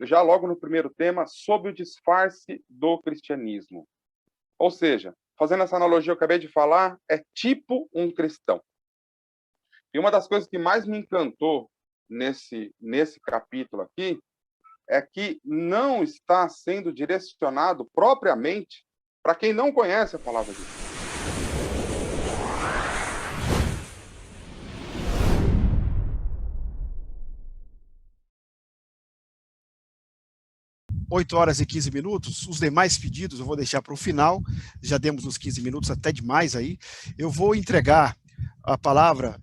já logo no primeiro tema, sob o disfarce do cristianismo. Ou seja, fazendo essa analogia que eu acabei de falar, é tipo um cristão. E uma das coisas que mais me encantou nesse capítulo aqui é que não está sendo direcionado propriamente para quem não conhece a palavra de Deus. 8h15, os demais pedidos eu vou deixar para o final, já demos uns 15 minutos, até demais aí. Eu vou entregar a palavra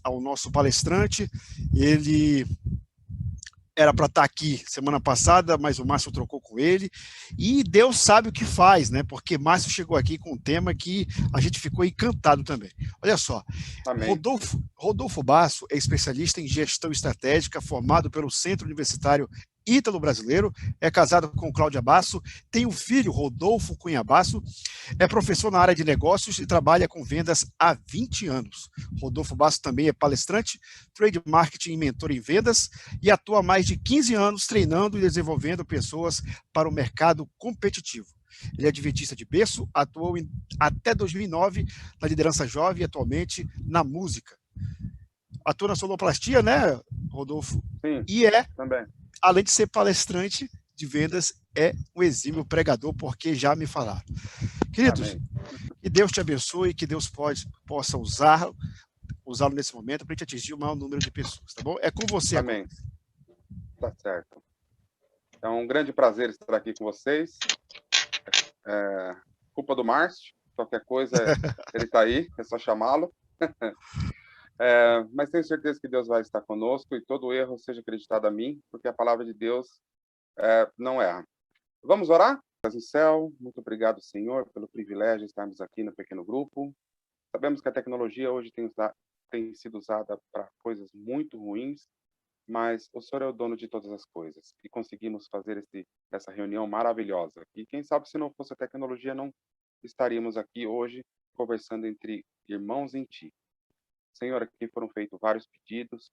ao nosso palestrante, ele era para estar aqui semana passada, mas o Márcio trocou com ele, e Deus sabe o que faz, né? Porque Márcio chegou aqui com um tema que a gente ficou encantado também. Olha só, Amém. Rodolfo Basso é especialista em gestão estratégica, formado pelo Centro Universitário Ítalo-Brasileiro, é casado com Cláudia Basso, tem um filho, Rodolfo Cunha Basso, é professor na área de negócios e trabalha com vendas há 20 anos. Rodolfo Basso também é palestrante, trade marketing e mentor em vendas e atua há mais de 15 anos treinando e desenvolvendo pessoas para o mercado competitivo. Ele é adventista de berço, atuou até 2009 na liderança jovem e atualmente na música. Atua na sonoplastia, né, Rodolfo? Sim, E também. além de ser palestrante de vendas, é um exímio pregador, porque já me falaram. Queridos, Amém. que Deus te abençoe, que Deus possa usá-lo nesse momento para a gente atingir o maior número de pessoas, tá bom? É com você agora. Amém. Tá certo. É um grande prazer estar aqui com vocês. Culpa do Márcio, qualquer coisa ele está aí, é só chamá-lo. Mas tenho certeza que Deus vai estar conosco e todo erro seja acreditado a mim, porque a palavra de Deus não erra. Vamos orar? Pai do céu, muito obrigado, Senhor, pelo privilégio de estarmos aqui no pequeno grupo. Sabemos que a tecnologia hoje tem sido usada para coisas muito ruins, mas o Senhor é o dono de todas as coisas e conseguimos fazer essa reunião maravilhosa. E quem sabe se não fosse a tecnologia, não estaríamos aqui hoje conversando entre irmãos em Ti. Senhor, aqui foram feitos vários pedidos.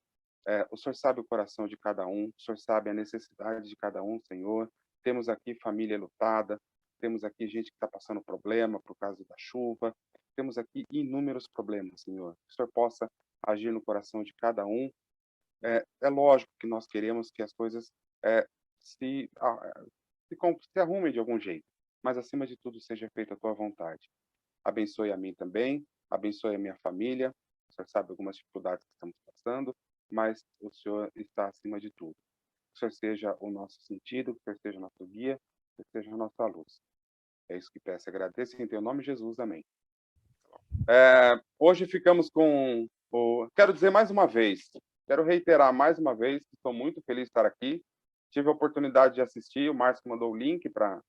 O Senhor sabe o coração de cada um, o Senhor sabe a necessidade de cada um, Senhor. Temos aqui família lutada, temos aqui gente que está passando problema por causa da chuva, temos aqui inúmeros problemas, Senhor. Que o Senhor possa agir no coração de cada um. É lógico que nós queremos que as coisas se, se arrumem de algum jeito, mas acima de tudo seja feita a tua vontade. Abençoe a mim também, abençoe a minha família. O Senhor sabe algumas dificuldades que estamos passando, mas o Senhor está acima de tudo. Que o Senhor seja o nosso sentido, que o Senhor seja o nosso guia, que o Senhor seja a nossa luz. É isso que peço e agradeço em teu nome, Jesus. Amém. Hoje ficamos com Quero dizer mais uma vez, quero reiterar mais uma vez que estou muito feliz de estar aqui. Tive a oportunidade de assistir, o Márcio mandou o link para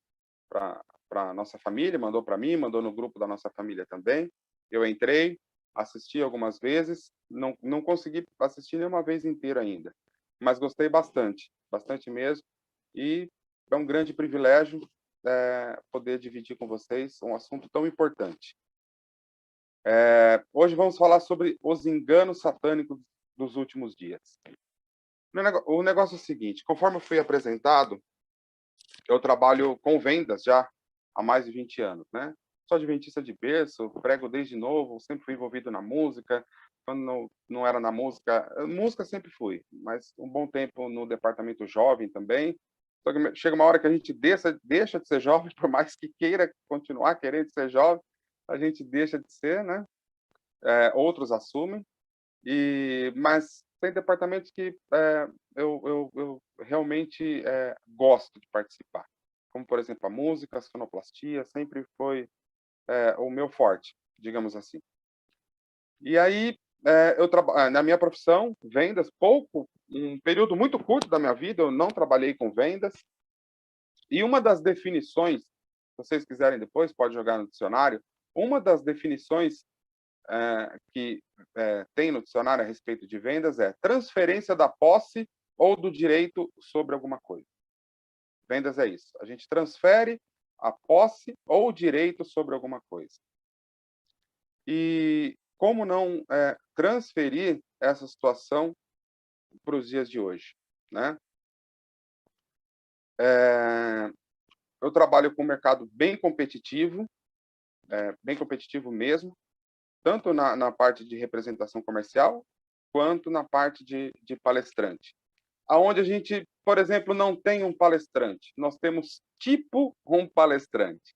a nossa família, mandou para mim, mandou no grupo da nossa família também. Eu entrei, assisti algumas vezes, não consegui assistir nenhuma vez inteira ainda, mas gostei bastante, bastante mesmo, e é um grande privilégio poder dividir com vocês um assunto tão importante. Hoje vamos falar sobre os enganos satânicos dos últimos dias. O negócio é o seguinte, conforme eu fui apresentado, eu trabalho com vendas já há mais de 20 anos, né? Sou adventista de berço, prego desde novo, sempre fui envolvido na música. Quando não era na música, música sempre fui, mas um bom tempo no departamento jovem também. Só que chega uma hora que a gente deixa de ser jovem, por mais que queira continuar querendo ser jovem, a gente deixa de ser, né? Outros assumem. Mas tem departamentos que eu realmente gosto de participar, como, por exemplo, a música, a sonoplastia, sempre foi o meu forte, digamos assim. E aí, na minha profissão, vendas, um período muito curto da minha vida, eu não trabalhei com vendas, e uma das definições, se vocês quiserem depois, pode jogar no dicionário, uma das definições que tem no dicionário a respeito de vendas é transferência da posse ou do direito sobre alguma coisa. Vendas é isso. A gente transfere a posse ou o direito sobre alguma coisa. E como não transferir essa situação para os dias de hoje, né? Eu trabalho com um mercado bem competitivo mesmo, tanto na parte de representação comercial, quanto na parte de palestrante. Aonde a gente, por exemplo, não tem um palestrante, nós temos tipo um palestrante.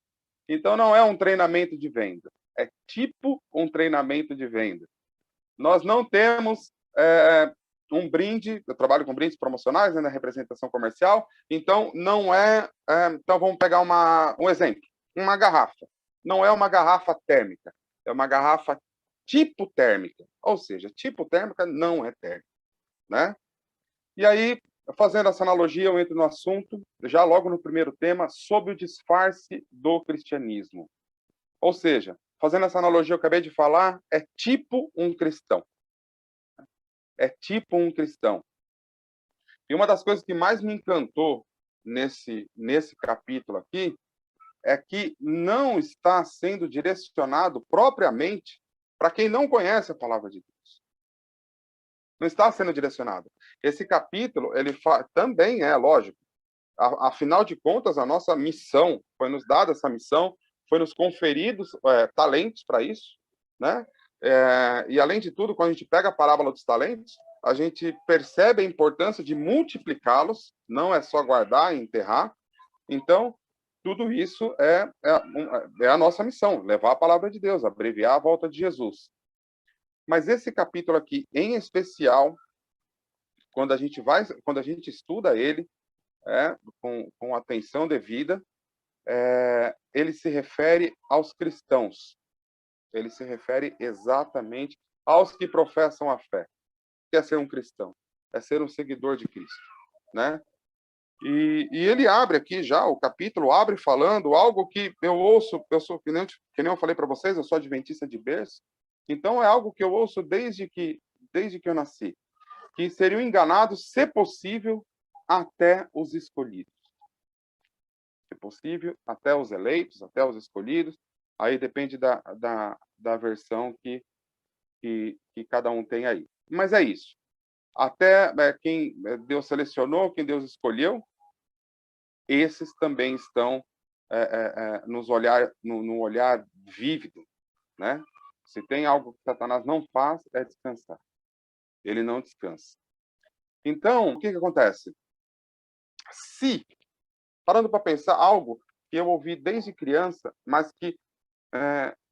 Então, não é um treinamento de venda, é tipo um treinamento de venda. Nós não temos um brinde, eu trabalho com brindes promocionais, né, na representação comercial, então não então vamos pegar um exemplo, uma garrafa. Não é uma garrafa térmica, é uma garrafa tipo térmica, ou seja, tipo térmica não é térmica, né? E aí, fazendo essa analogia, eu entro no assunto, já logo no primeiro tema, sobre o disfarce do cristianismo. Ou seja, fazendo essa analogia, eu acabei de falar, é tipo um cristão. É tipo um cristão. E uma das coisas que mais me encantou nesse capítulo aqui é que não está sendo direcionado propriamente para quem não conhece a palavra de Deus. Não está sendo direcionado. Esse capítulo, ele também é, lógico, afinal de contas, a nossa missão, foi nos dada essa missão, foi nos conferidos talentos para isso, né? E, além de tudo, quando a gente pega a parábola dos talentos, a gente percebe a importância de multiplicá-los, não é só guardar e enterrar. Então, tudo isso é a nossa missão, levar a palavra de Deus, abreviar a volta de Jesus. Mas esse capítulo aqui, em especial, quando a gente estuda ele com atenção devida, ele se refere aos cristãos. Ele se refere exatamente aos que professam a fé. O que é ser um cristão? É ser um seguidor de Cristo, né? E ele abre aqui já, o capítulo abre falando algo que eu ouço, que nem eu falei para vocês, eu sou adventista de berço, então é algo que eu ouço desde que eu nasci, que seriam enganados, se possível, até os escolhidos. Se possível, até os eleitos, até os escolhidos, aí depende da versão que cada um tem aí. Mas é isso. Até quem Deus selecionou, quem Deus escolheu, esses também estão no olhar vívido, né? Se tem algo que Satanás não faz, é descansar. Ele não descansa. Então, o que acontece? Se, parando para pensar, algo que eu ouvi desde criança, mas que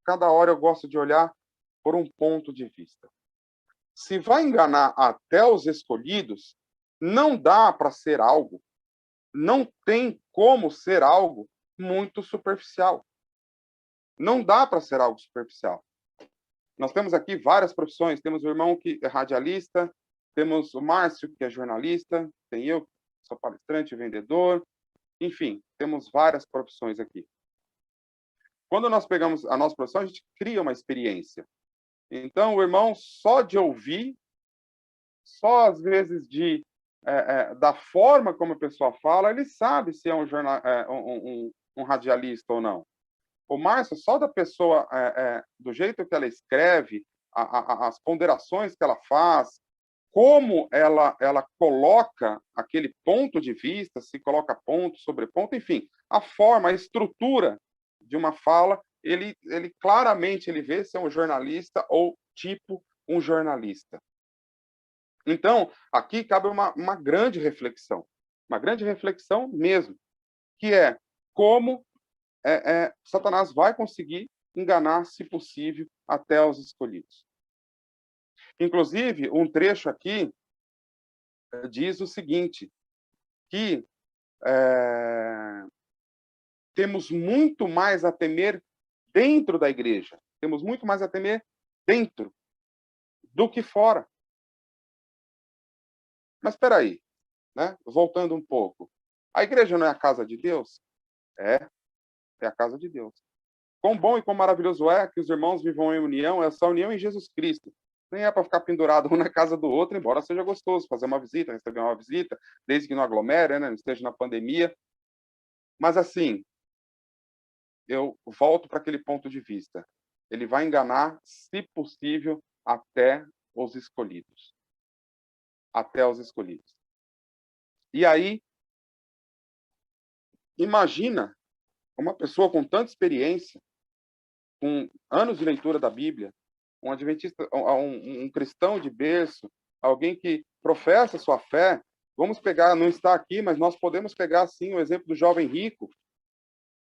cada hora eu gosto de olhar por um ponto de vista. Se vai enganar até os escolhidos, não dá para ser algo, não tem como ser algo muito superficial. Não dá para ser algo superficial. Nós temos aqui várias profissões. Temos o irmão que é radialista, temos o Márcio, que é jornalista, tem eu, que sou palestrante, vendedor. Enfim, temos várias profissões aqui. Quando nós pegamos a nossa profissão, a gente cria uma experiência. Então, o irmão, só de ouvir, só às vezes da forma como a pessoa fala, ele sabe se é um radialista ou não. O Márcio, só da pessoa, do jeito que ela escreve, as ponderações que ela faz, como ela coloca aquele ponto de vista, se coloca ponto sobre ponto, enfim, a forma, a estrutura de uma fala, ele claramente ele vê se é um jornalista ou tipo um jornalista. Então, aqui cabe uma grande reflexão mesmo, que é como Satanás vai conseguir enganar, se possível, até os escolhidos. Inclusive, um trecho aqui diz o seguinte, que temos muito mais a temer dentro da igreja, temos muito mais a temer dentro do que fora. Mas espera aí, né? Voltando um pouco. A igreja não é a casa de Deus? É a casa de Deus. Quão bom e quão maravilhoso é que os irmãos vivam em união, essa união em Jesus Cristo. Nem é para ficar pendurado um na casa do outro, embora seja gostoso fazer uma visita, receber uma visita, desde que não aglomere, né, não esteja na pandemia. Mas, assim, eu volto para aquele ponto de vista. Ele vai enganar, se possível, até os escolhidos. Até os escolhidos. E aí, imagina uma pessoa com tanta experiência, com anos de leitura da Bíblia, um adventista, um cristão de berço, alguém que professa sua fé. Vamos pegar, não está aqui, mas nós podemos pegar, sim, o exemplo do jovem rico.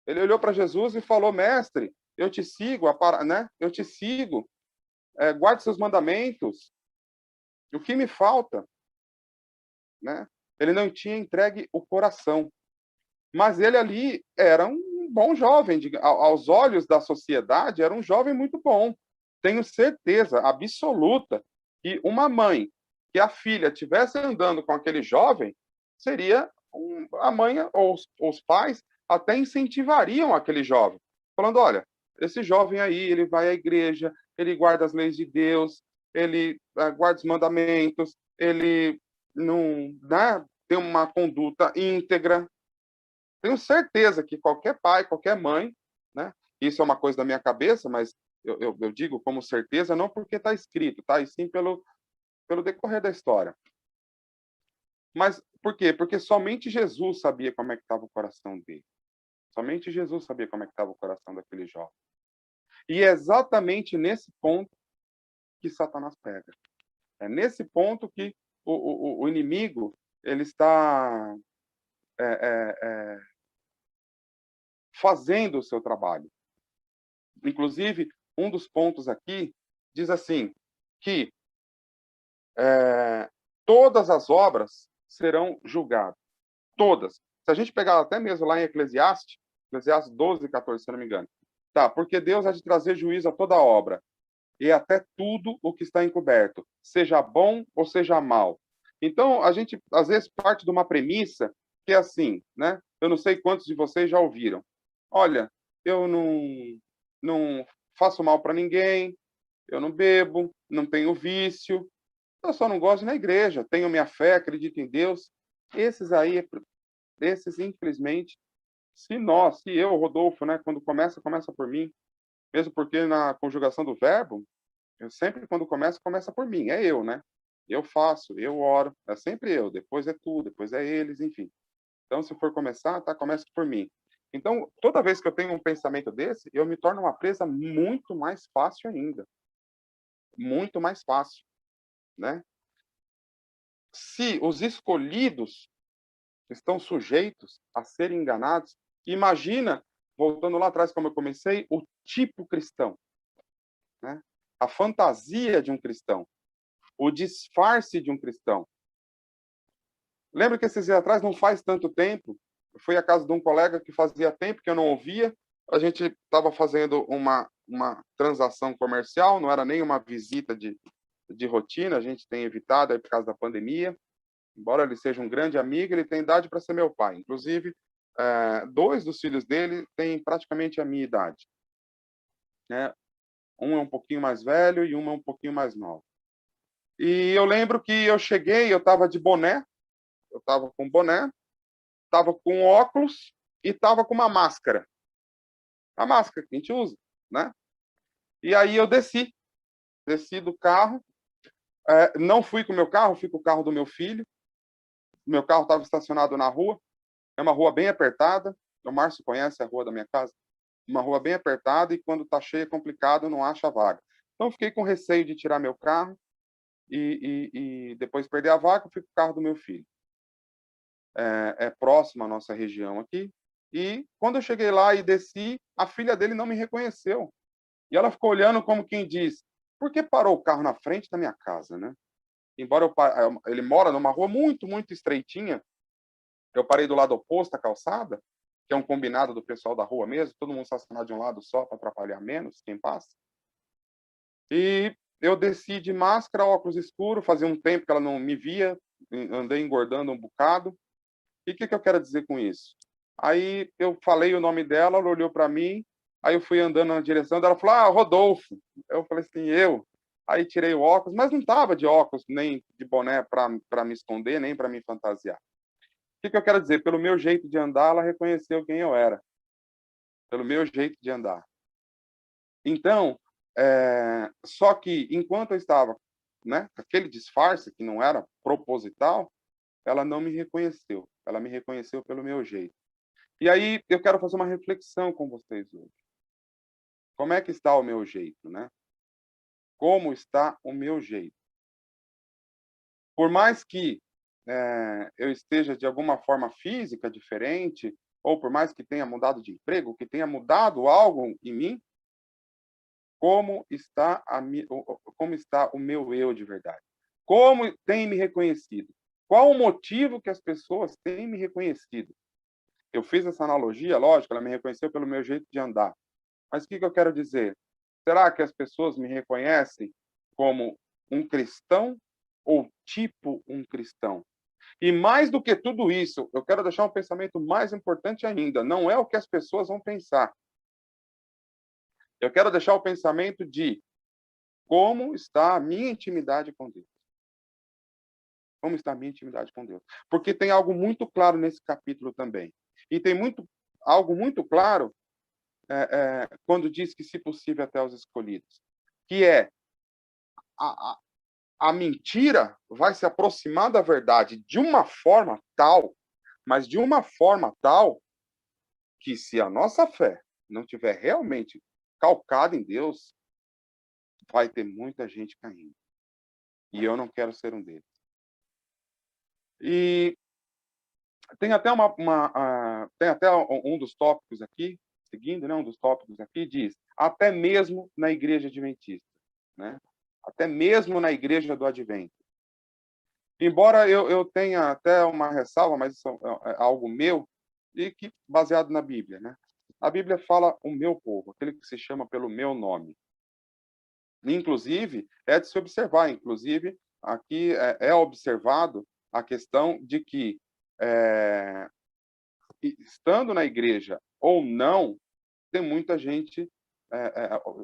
Ele olhou para Jesus e falou: mestre, eu te sigo, né? Eu te sigo, guarde seus mandamentos. O que me falta? Né? Ele não tinha entregue o coração. Mas ele ali era um bom jovem, aos olhos da sociedade, era um jovem muito bom. Tenho certeza absoluta que uma mãe, que a filha estivesse andando com aquele jovem, seria a mãe ou os pais até incentivariam aquele jovem, falando: olha, esse jovem aí, ele vai à igreja, ele guarda as leis de Deus, ele guarda os mandamentos, ele não, né, tem uma conduta íntegra. Tenho certeza que qualquer pai, qualquer mãe, né? Isso é uma coisa da minha cabeça, mas eu digo como certeza, não porque está escrito, tá? E sim pelo decorrer da história. Mas por quê? Porque somente Jesus sabia como é que estava o coração dele. Somente Jesus sabia como é que estava o coração daquele jovem. E é exatamente nesse ponto que Satanás pega. É nesse ponto que o inimigo ele está fazendo o seu trabalho. Inclusive, um dos pontos aqui diz assim, que todas as obras serão julgadas. Todas. Se a gente pegar até mesmo lá em Eclesiastes 12, 14, se não me engano. Tá, porque Deus há de trazer juízo a toda obra, e até tudo o que está encoberto, seja bom ou seja mal. Então, a gente, às vezes, parte de uma premissa que é assim, né? Eu não sei quantos de vocês já ouviram. Olha, eu não faço mal para ninguém, eu não bebo, não tenho vício, eu só não gosto de ir na igreja, tenho minha fé, acredito em Deus. Esses aí, esses, infelizmente, se eu, Rodolfo, né, quando começa por mim, mesmo porque na conjugação do verbo, eu sempre, quando começa por mim, é eu, né? Eu faço, eu oro, é sempre eu, depois é tu, depois é eles, enfim. Então, se for começar, tá, começa por mim. Então, toda vez que eu tenho um pensamento desse, eu me torno uma presa muito mais fácil ainda. Muito mais fácil, né? Se os escolhidos estão sujeitos a serem enganados, imagina, voltando lá atrás como eu comecei, o tipo cristão, né? A fantasia de um cristão, o disfarce de um cristão. Lembra que esses dias atrás, não faz tanto tempo, eu fui à casa de um colega que fazia tempo que eu não ouvia, a gente estava fazendo uma transação comercial, não era nem uma visita de rotina, a gente tem evitado aí por causa da pandemia. Embora ele seja um grande amigo, ele tem idade para ser meu pai. Inclusive, 2 dos filhos dele têm praticamente a minha idade, né? Um é um pouquinho mais velho e um é um pouquinho mais novo. E eu lembro que eu cheguei, eu estava de boné, eu estava com boné, estava com óculos e estava com uma máscara. A máscara que a gente usa, né? E aí eu desci do carro, não fui com o meu carro, fui com o carro do meu filho. Meu carro estava estacionado na rua, é uma rua bem apertada, o Márcio conhece a rua da minha casa, uma rua bem apertada e quando está cheia é complicado, não acha vaga. Então fiquei com receio de tirar meu carro e depois perder a vaga, fui com o carro do meu filho. É próximo à nossa região aqui. E quando eu cheguei lá e desci, a filha dele não me reconheceu. E ela ficou olhando como quem diz, por que parou o carro na frente da minha casa, né? Embora ele mora numa rua muito, muito estreitinha, eu parei do lado oposto à calçada, que é um combinado do pessoal da rua mesmo, todo mundo estacionado de um lado só para atrapalhar menos quem passa. E eu desci de máscara, óculos escuros, fazia um tempo que ela não me via, andei engordando um bocado. E o que eu quero dizer com isso? Aí eu falei o nome dela, ela olhou para mim, aí eu fui andando na direção dela, falou: ah, Rodolfo. Eu falei assim, eu. Aí tirei o óculos, mas não estava de óculos nem de boné para me esconder, nem para me fantasiar. O que eu quero dizer? Pelo meu jeito de andar, ela reconheceu quem eu era. Pelo meu jeito de andar. Então, só que enquanto eu estava, né, com aquele disfarce que não era proposital, ela não me reconheceu. Ela me reconheceu pelo meu jeito. E aí eu quero fazer uma reflexão com vocês hoje. Como é que está o meu jeito, né? Como está o meu jeito? Por mais que eu esteja de alguma forma física diferente, ou por mais que tenha mudado de emprego, que tenha mudado algo em mim, como está o meu eu de verdade? Como tem me reconhecido? Qual o motivo que as pessoas têm me reconhecido? Eu fiz essa analogia, lógico, ela me reconheceu pelo meu jeito de andar. Mas o que eu quero dizer? Será que as pessoas me reconhecem como um cristão ou tipo um cristão? E mais do que tudo isso, eu quero deixar um pensamento mais importante ainda. Não é o que as pessoas vão pensar. Eu quero deixar o pensamento de como está a minha intimidade com Deus. Como está a minha intimidade com Deus? Porque tem algo muito claro nesse capítulo também. E tem algo muito claro quando diz que, se possível, até os escolhidos. Que é a, a, a mentira vai se aproximar da verdade de uma forma tal, mas de uma forma tal, que se a nossa fé não tiver realmente calcada em Deus, vai ter muita gente caindo. E eu não quero ser um deles. E tem até tem até um dos tópicos aqui, seguindo, né, um dos tópicos aqui, diz, até mesmo na igreja adventista, né? Até mesmo na igreja do advento. Embora eu tenha até uma ressalva, mas isso é algo meu, e que baseado na Bíblia, né? A Bíblia fala o meu povo, aquele que se chama pelo meu nome. Inclusive, é de se observar, inclusive, aqui é observado a questão de que, estando na igreja ou não, tem muita gente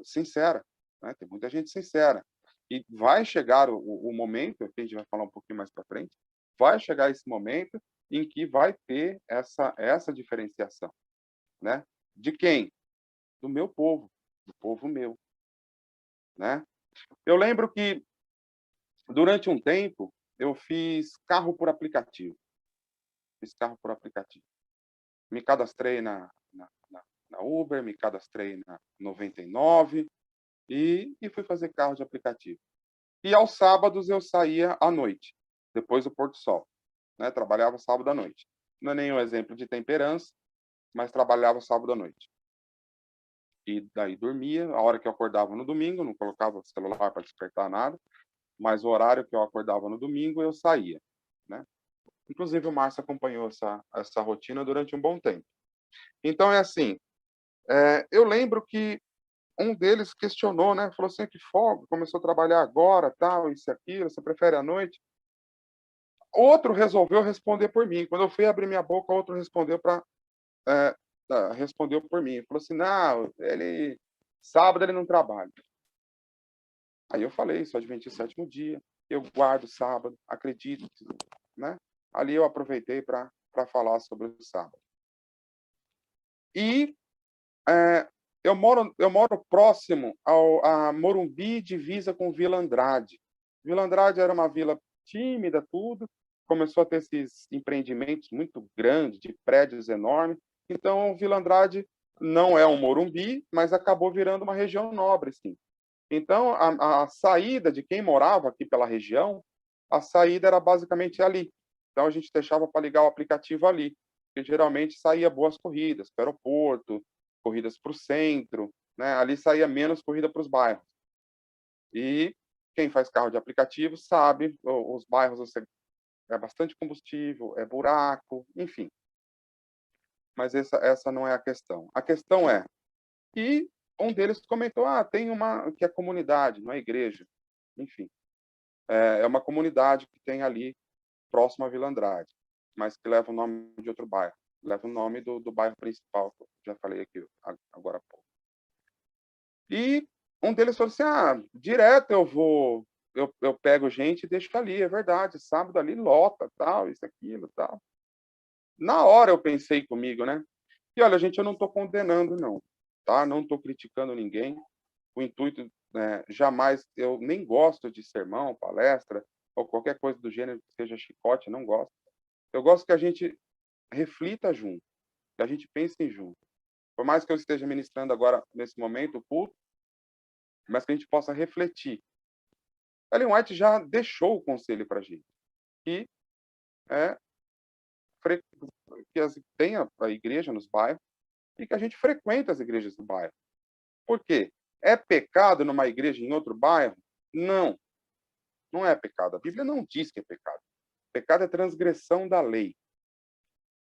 sincera, né? Tem muita gente sincera. E vai chegar o momento, que a gente vai falar um pouquinho mais para frente, vai chegar esse momento em que vai ter essa diferenciação, né? De quem? Do meu povo, do povo meu, né? Eu lembro que, durante um tempo, eu fiz carro por aplicativo. Fiz carro por aplicativo. Me cadastrei na Uber, me cadastrei na 99 e fui fazer carro de aplicativo. E aos sábados eu saía à noite, depois do pôr do sol, né? Trabalhava sábado à noite. Não é nenhum exemplo de temperança, mas trabalhava sábado à noite. E daí dormia, a hora que eu acordava no domingo, não colocava o celular para despertar nada, mas o horário que eu acordava no domingo eu saía, né? Inclusive o Márcio acompanhou essa rotina durante um bom tempo. Então é assim, eu lembro que um deles questionou, né? Falou assim: "Que folga, começou a trabalhar agora, tal, isso e aquilo, você prefere à noite?" Outro resolveu responder por mim. Quando eu fui abrir minha boca, outro eh, respondeu por mim. Falou assim: "Não, ele sábado ele não trabalha." Aí eu falei: "Sou adventista do sétimo dia, eu guardo sábado, acredito", né. Ali eu aproveitei para falar sobre o sábado. E, eu moro próximo a Morumbi, divisa com Vila Andrade. Vila Andrade era uma vila tímida, tudo, começou a ter esses empreendimentos muito grandes, de prédios enormes. Então, Vila Andrade não é um Morumbi, mas acabou virando uma região nobre, sim. Então, a saída de quem morava aqui pela região, a saída era basicamente ali. Então, a gente deixava para ligar o aplicativo ali, porque geralmente saía boas corridas para o aeroporto, corridas para o centro, né? Ali saía menos corrida para os bairros. E quem faz carro de aplicativo sabe, os bairros é bastante combustível, é buraco, enfim. Mas essa não é a questão. A questão é que um deles comentou: "Ah, tem uma que é comunidade, não é igreja." Enfim, é uma comunidade que tem ali próximo à Vila Andrade, mas que leva o nome de outro bairro, leva o nome do bairro principal, que eu já falei aqui agora há pouco. E um deles falou assim: "Ah, direto eu pego gente e deixo ali, é verdade, sábado ali lota, tal, isso, aquilo, tal." Na hora eu pensei comigo, né, e olha, gente, eu não estou condenando não, tá, não estou criticando ninguém. O intuito, jamais, eu nem gosto de sermão, palestra ou qualquer coisa do gênero que seja chicote, não gosto. Eu gosto que a gente reflita junto, que a gente pense junto. Por mais que eu esteja ministrando agora, nesse momento, o culto, mas que a gente possa refletir. Ellen White já deixou o conselho para a gente, que é que tenha a igreja nos bairros e que a gente frequente as igrejas do bairro. Por quê? É pecado numa igreja em outro bairro? Não, não é pecado. A Bíblia não diz que é pecado. Pecado é transgressão da lei.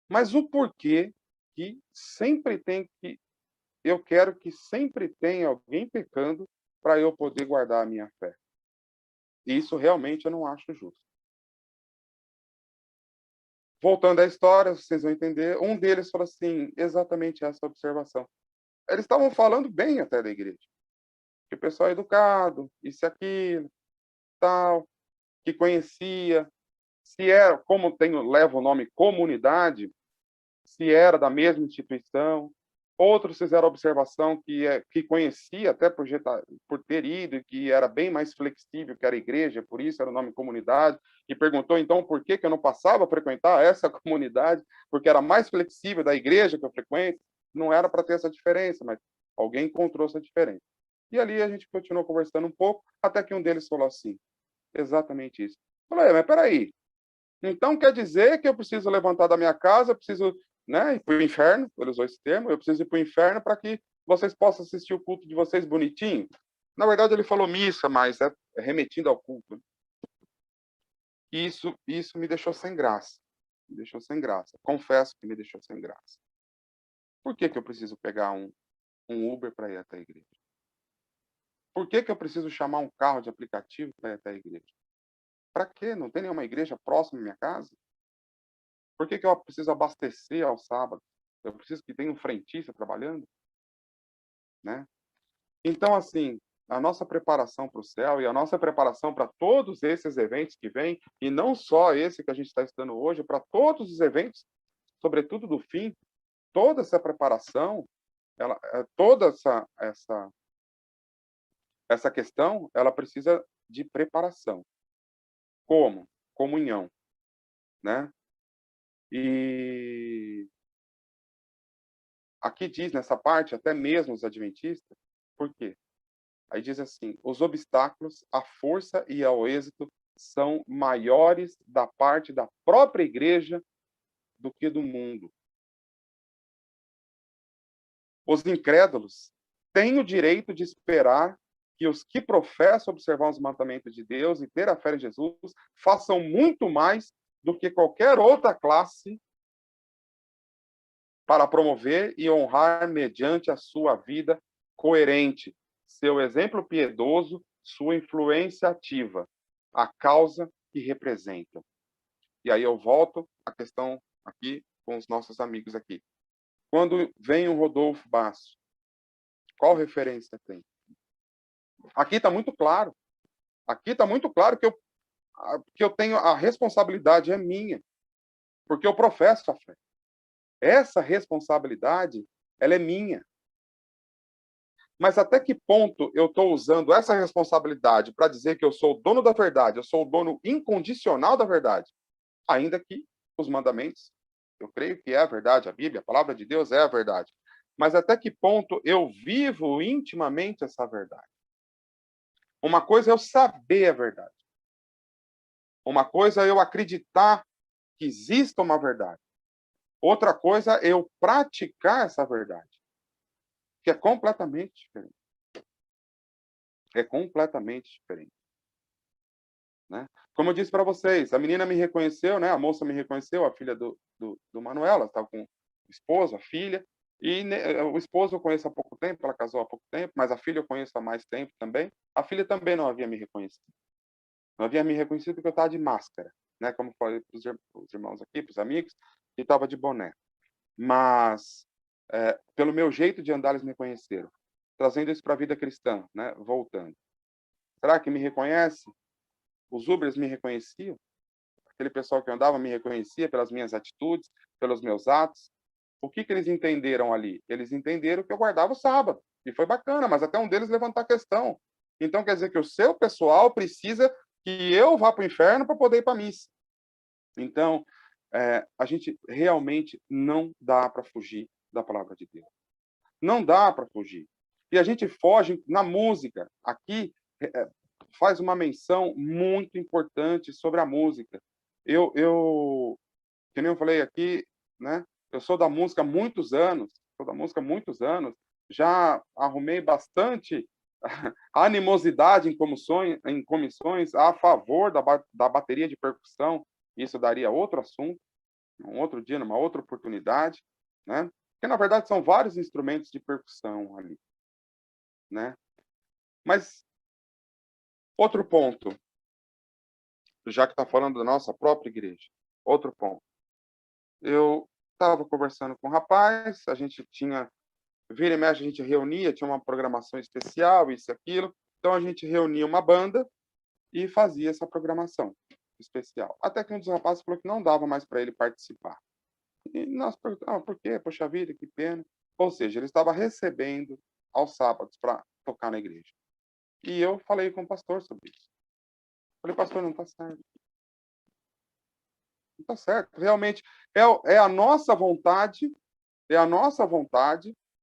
Mas o porquê que sempre tem que... Eu quero que sempre tenha alguém pecando para eu poder guardar a minha fé. E isso realmente eu não acho justo. Voltando à história, vocês vão entender, um deles falou assim, exatamente essa observação. Eles estavam falando bem até da igreja. Que o pessoal é educado, isso e aquilo, tal, que conhecia, se era, como leva o nome comunidade, se era da mesma instituição. Outros fizeram a observação que conhecia, até por ter ido, e que era bem mais flexível que era a igreja, por isso era o nome comunidade, e perguntou, então, por que eu não passava a frequentar essa comunidade, porque era mais flexível da igreja que eu frequento. Não era para ter essa diferença, mas alguém encontrou essa diferença. E ali a gente continuou conversando um pouco, até que um deles falou assim, exatamente isso. Eu falei, mas peraí, então quer dizer que eu preciso levantar da minha casa, eu preciso, né, ir para o inferno, ele usou esse termo, eu preciso ir para o inferno para que vocês possam assistir o culto de vocês bonitinho? Na verdade, ele falou missa, mas é remetindo ao culto. E isso me deixou sem graça. Me deixou sem graça. Confesso que me deixou sem graça. Por que eu preciso pegar um Uber para ir até a igreja? Por que eu preciso chamar um carro de aplicativo para ir até a igreja? Para quê? Não tem nenhuma igreja próxima à minha casa? Por que eu preciso abastecer ao sábado? Eu preciso que tenha um frentista trabalhando? Né? Então, assim, a nossa preparação para o céu e a nossa preparação para todos esses eventos que vêm, e não só esse que a gente está estudando hoje, para todos os eventos, sobretudo do fim, toda essa preparação, toda essa questão, ela precisa de preparação. Como? Comunhão, né? E aqui diz, nessa parte, até mesmo os adventistas, por quê? Aí diz assim, os obstáculos à força e ao êxito são maiores da parte da própria igreja do que do mundo. Os incrédulos têm o direito de esperar que os que professam observar os mandamentos de Deus e ter a fé em Jesus façam muito mais do que qualquer outra classe para promover e honrar mediante a sua vida coerente, seu exemplo piedoso, sua influência ativa, a causa que representam. E aí eu volto à questão aqui com os nossos amigos aqui. Quando vem o Rodolfo Basso, qual referência tem? Aqui está muito claro. Aqui está muito claro que eu tenho a responsabilidade, é minha, porque eu professo a fé. Essa responsabilidade, ela é minha. Mas até que ponto eu estou usando essa responsabilidade para dizer que eu sou o dono da verdade, eu sou o dono incondicional da verdade? Ainda que os mandamentos, eu creio que é a verdade, a Bíblia, a palavra de Deus é a verdade. Mas até que ponto eu vivo intimamente essa verdade? Uma coisa é eu saber a verdade. Uma coisa é eu acreditar que exista uma verdade. Outra coisa é eu praticar essa verdade, que é completamente diferente. É completamente diferente. Né? Como eu disse para vocês, a menina me reconheceu, né? A moça me reconheceu, a filha do Manuel, ela estava com o esposo, a filha, e o esposo eu conheço há pouco tempo, ela casou há pouco tempo, mas a filha eu conheço há mais tempo também. A filha também não havia me reconhecido. Não havia me reconhecido porque eu estava de máscara, né? Como falei para os irmãos aqui, para os amigos, que estava de boné. Mas, pelo meu jeito de andar, eles me reconheceram. Trazendo isso para a vida cristã, né? Voltando. Será que me reconhece? Os Ubers me reconheciam? Aquele pessoal que andava me reconhecia pelas minhas atitudes, pelos meus atos? O que eles entenderam ali? Eles entenderam que eu guardava o sábado. E foi bacana, mas até um deles levantar a questão. Então, quer dizer que o seu pessoal precisa que eu vá para o inferno para poder ir para a missa. Então, a gente realmente não dá para fugir da palavra de Deus. Não dá para fugir. E a gente foge na música. Aqui faz uma menção muito importante sobre a música. Que nem eu falei aqui, né? Eu sou da música há muitos anos, já arrumei bastante animosidade em comissões a favor da bateria de percussão. Isso daria outro assunto, um outro dia, numa outra oportunidade, né? Porque, na verdade, são vários instrumentos de percussão ali, né? Mas, outro ponto, já que está falando da nossa própria igreja, outro ponto. Eu estava conversando com um rapaz, a gente tinha, vira e mexe, a gente reunia, tinha uma programação especial, isso e aquilo, então a gente reunia uma banda e fazia essa programação especial. Até que um dos rapazes falou que não dava mais para ele participar. E nós perguntamos, por quê? Poxa vida, que pena. Ou seja, ele estava recebendo aos sábados para tocar na igreja. E eu falei com o pastor sobre isso. Falei, pastor, não está certo. Não está certo. Realmente, é a nossa vontade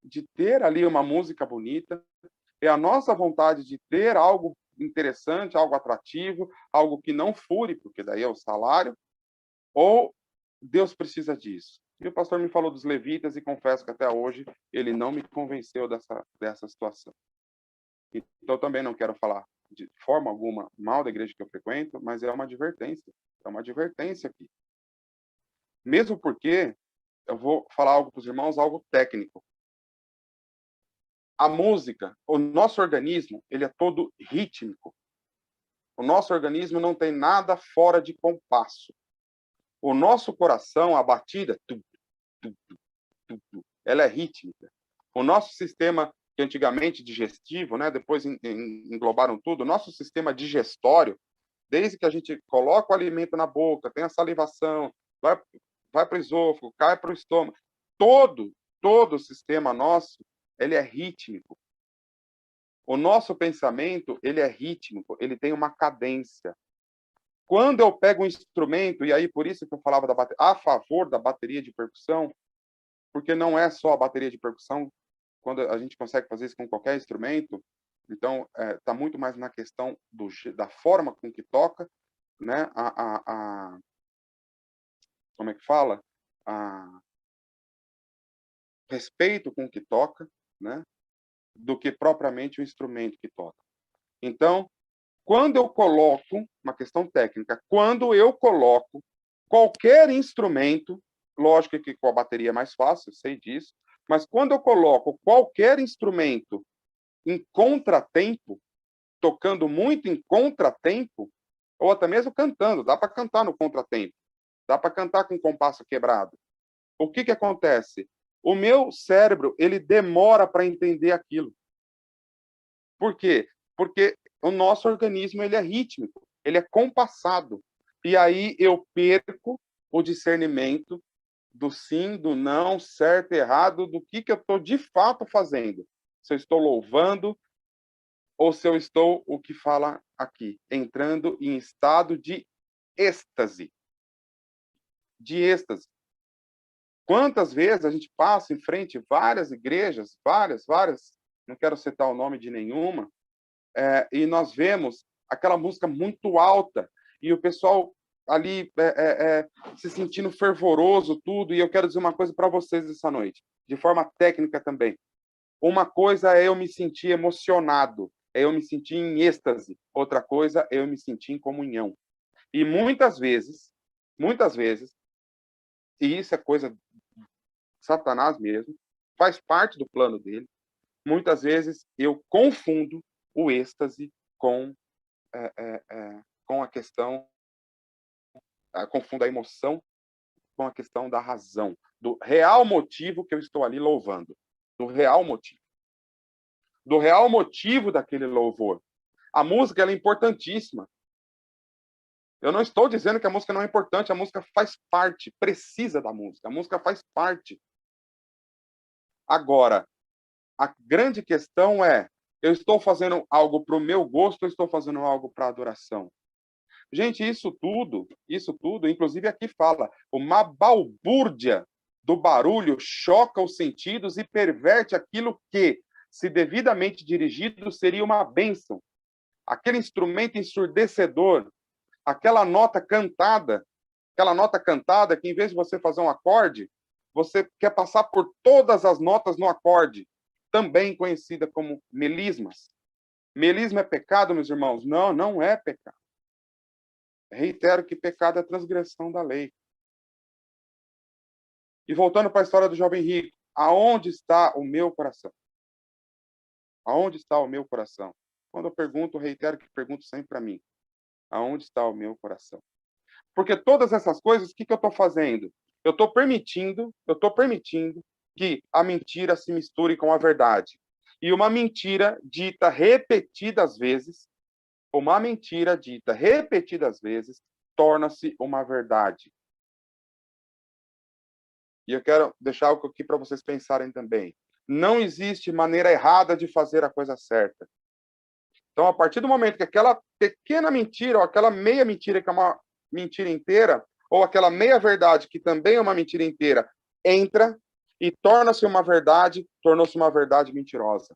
de ter ali uma música bonita, é a nossa vontade de ter algo interessante, algo atrativo, algo que não fure, porque daí é o salário, ou Deus precisa disso. E o pastor me falou dos levitas e confesso que até hoje ele não me convenceu dessa situação. Então também não quero falar de forma alguma mal da igreja que eu frequento, mas é uma advertência aqui. Mesmo porque eu vou falar algo para os irmãos, algo técnico. A música, o nosso organismo, ele é todo rítmico. O nosso organismo não tem nada fora de compasso. O nosso coração, a batida, ela é rítmica. O nosso sistema, que antigamente digestivo, né, depois englobaram tudo, o nosso sistema digestório, desde que a gente coloca o alimento na boca, tem a salivação, vai para o esôfago, cai para o estômago, todo o sistema nosso, ele é rítmico. O nosso pensamento, ele é rítmico, ele tem uma cadência. Quando eu pego um instrumento, e aí por isso que eu falava a favor da bateria de percussão, porque não é só a bateria de percussão, quando a gente consegue fazer isso com qualquer instrumento, então está muito mais na questão da forma com que toca, né? Como é que fala? Respeito com o que toca, né? Do que propriamente o instrumento que toca. Então, quando eu coloco, uma questão técnica, quando eu coloco qualquer instrumento, lógico que com a bateria é mais fácil, eu sei disso, mas quando eu coloco qualquer instrumento em contratempo, tocando muito em contratempo, ou até mesmo cantando, dá para cantar no contratempo, dá para cantar com compasso quebrado. O que acontece? O meu cérebro, ele demora para entender aquilo. Por quê? Porque o nosso organismo, ele é rítmico, ele é compassado. E aí eu perco o discernimento do sim, do não, certo, errado, do que eu estou de fato fazendo. Se eu estou louvando ou se eu estou, o que fala aqui, entrando em estado de êxtase. De êxtase. Quantas vezes a gente passa em frente a várias igrejas, várias, não quero citar o nome de nenhuma, e nós vemos aquela música muito alta e o pessoal ali se sentindo fervoroso, tudo. E eu quero dizer uma coisa para vocês essa noite, de forma técnica também. Uma coisa é eu me sentir emocionado, é eu me sentir em êxtase. Outra coisa é eu me sentir em comunhão. E muitas vezes, e isso é coisa de Satanás mesmo, faz parte do plano dele, muitas vezes eu confundo o êxtase com a questão, confundo a emoção com a questão da razão, do real motivo que eu estou ali louvando, do real motivo daquele louvor. A música, ela é importantíssima. Eu não estou dizendo que a música não é importante, a música faz parte, precisa da música, a música faz parte. Agora, a grande questão é, eu estou fazendo algo para o meu gosto ou estou fazendo algo para adoração? Gente, isso tudo, inclusive aqui fala, uma balbúrdia do barulho choca os sentidos e perverte aquilo que, se devidamente dirigido, seria uma bênção. Aquele instrumento ensurdecedor, aquela nota cantada que, em vez de você fazer um acorde, você quer passar por todas as notas no acorde, também conhecida como melismas. Melisma é pecado, meus irmãos? Não, não é pecado. Reitero que pecado é transgressão da lei. E voltando para a história do jovem rico, aonde está o meu coração? Aonde está o meu coração? Quando eu pergunto, eu reitero que pergunto sempre para mim. Aonde está o meu coração? Porque todas essas coisas, o que eu estou fazendo? Eu estou permitindo que a mentira se misture com a verdade. E uma mentira dita repetidas vezes, torna-se uma verdade. E eu quero deixar algo aqui para vocês pensarem também. Não existe maneira errada de fazer a coisa certa. Então, a partir do momento que aquela pequena mentira, ou aquela meia mentira, que é uma mentira inteira, ou aquela meia verdade, que também é uma mentira inteira, entra e torna-se uma verdade, tornou-se uma verdade mentirosa.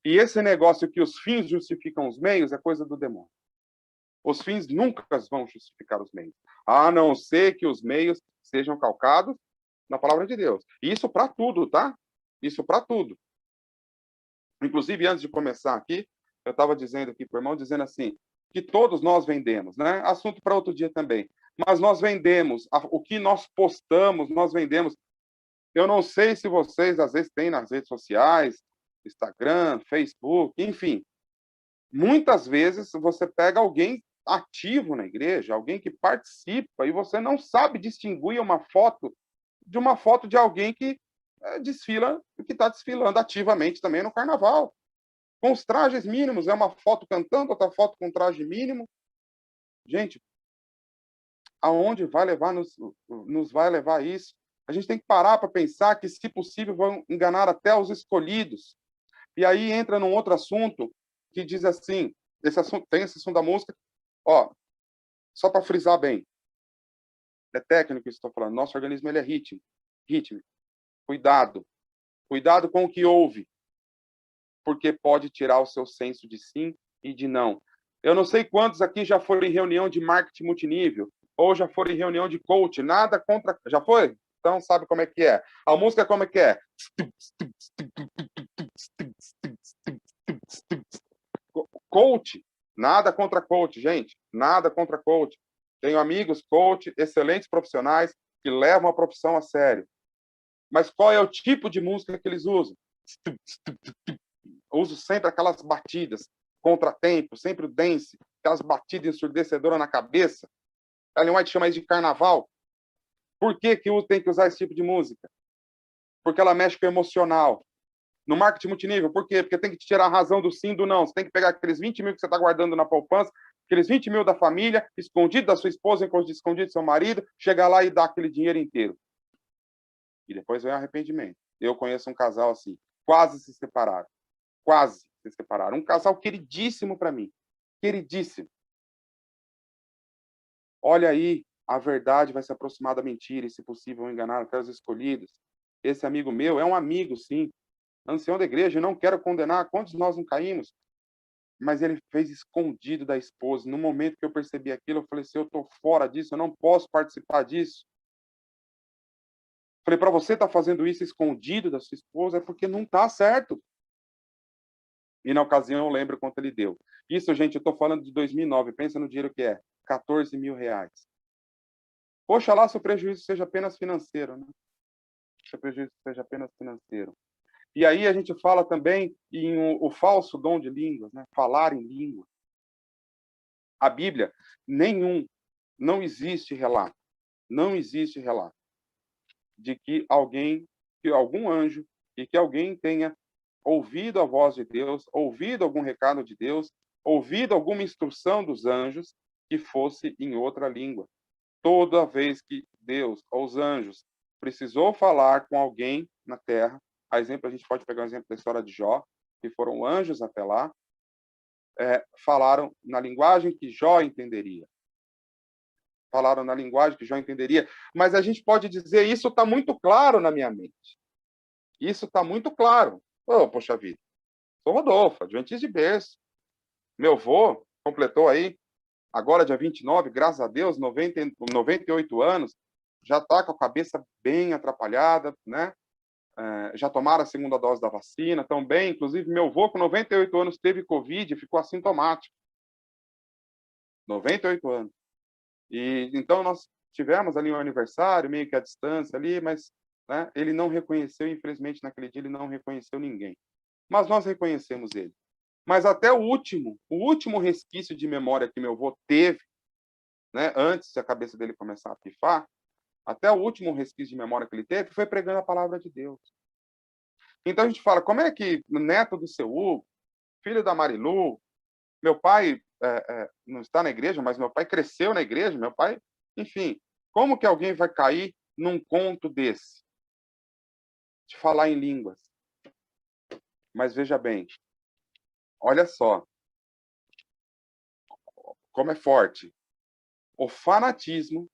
E esse negócio que os fins justificam os meios é coisa do demônio. Os fins nunca vão justificar os meios, a não ser que os meios sejam calcados na palavra de Deus. E isso para tudo, tá? Isso para tudo. Inclusive, antes de começar aqui, eu estava dizendo aqui para o irmão, dizendo assim, que todos nós vendemos, né? Assunto para outro dia também. Mas nós vendemos, o que nós postamos, nós vendemos. Eu não sei se vocês, às vezes, têm nas redes sociais, Instagram, Facebook, enfim. Muitas vezes você pega alguém ativo na igreja, alguém que participa, e você não sabe distinguir uma foto de alguém que desfila, que está desfilando ativamente também no carnaval. Com os trajes mínimos, é uma foto cantando, outra foto com traje mínimo. Gente, aonde vai levar nos vai levar isso? A gente tem que parar para pensar que, se possível, vão enganar até os escolhidos. E aí entra num outro assunto que diz assim, tem esse assunto da música, ó, só para frisar bem, é técnico isso que estou falando, nosso organismo ele é ritmo. Cuidado com o que ouve, porque pode tirar o seu senso de sim e de não. Eu não sei quantos aqui já foram em reunião de marketing multinível, ou já foram em reunião de coach, nada contra... Já foi? Então sabe como é que é. A música como é que é? Coach, nada contra coach, gente. Nada contra coach. Tenho amigos coach, excelentes profissionais, que levam a profissão a sério. Mas qual é o tipo de música que eles usam? Eu uso sempre aquelas batidas, contratempo, sempre o dance, aquelas batidas ensurdecedoras na cabeça. Ellen White chama isso de carnaval. Por que tem que usar esse tipo de música? Porque ela mexe com o emocional. No marketing multinível, por quê? Porque tem que te tirar a razão do sim e do não. Você tem que pegar aqueles 20 mil que você está guardando na poupança, aqueles 20 mil da família, escondido da sua esposa, escondido do seu marido, chegar lá e dar aquele dinheiro inteiro. E depois vem o arrependimento. Eu conheço um casal assim, quase se separaram. Um casal queridíssimo para mim. Queridíssimo. Olha aí, a verdade vai se aproximar da mentira e, se possível, enganar até os escolhidos. Esse amigo meu é um amigo, sim. Ancião da igreja, não quero condenar. Quantos nós não caímos? Mas ele fez escondido da esposa. No momento que eu percebi aquilo, eu falei assim, eu estou fora disso, eu não posso participar disso. Falei, para você estar fazendo isso escondido da sua esposa, é porque não está certo. E na ocasião eu lembro quanto ele deu. Isso, gente, eu estou falando de 2009. Pensa no dinheiro que é. 14 mil reais. Poxa lá se o prejuízo seja apenas financeiro, né? Se o prejuízo seja apenas financeiro. E aí a gente fala também em o falso dom de línguas, né? Falar em língua. A Bíblia, não existe relato de que algum anjo, e que alguém tenha ouvido a voz de Deus, ouvido algum recado de Deus, ouvido alguma instrução dos anjos que fosse em outra língua. Toda vez que Deus, ou os anjos, precisou falar com alguém na terra, a gente pode pegar o exemplo da história de Jó, que foram anjos até lá, falaram na linguagem que Jó entenderia. falaram na linguagem que Jó entenderia, mas a gente pode dizer, isso está muito claro na minha mente. Isso está muito claro. Oh, poxa vida, sou Rodolfo, adventista de berço. Meu avô completou aí, agora dia 29, graças a Deus, 98 anos, já está com a cabeça bem atrapalhada, né? Já tomaram a segunda dose da vacina, estão bem. Inclusive, meu avô, com 98 anos, teve Covid e ficou assintomático. 98 anos. E então nós tivemos ali um aniversário, meio que à distância ali, mas né, ele não reconheceu, infelizmente, naquele dia ele não reconheceu ninguém. Mas nós reconhecemos ele. Mas até o último resquício de memória que meu avô teve, né, antes de a cabeça dele começar a pifar, até o último resquício de memória que ele teve foi pregando a palavra de Deus. Então a gente fala, como é que o neto do seu Hugo, filho da Marilu, meu pai não está na igreja, mas meu pai cresceu na igreja, meu pai, enfim, como que alguém vai cair num conto desse? De falar em línguas. Mas veja bem, olha só, como é forte. O fanatismo,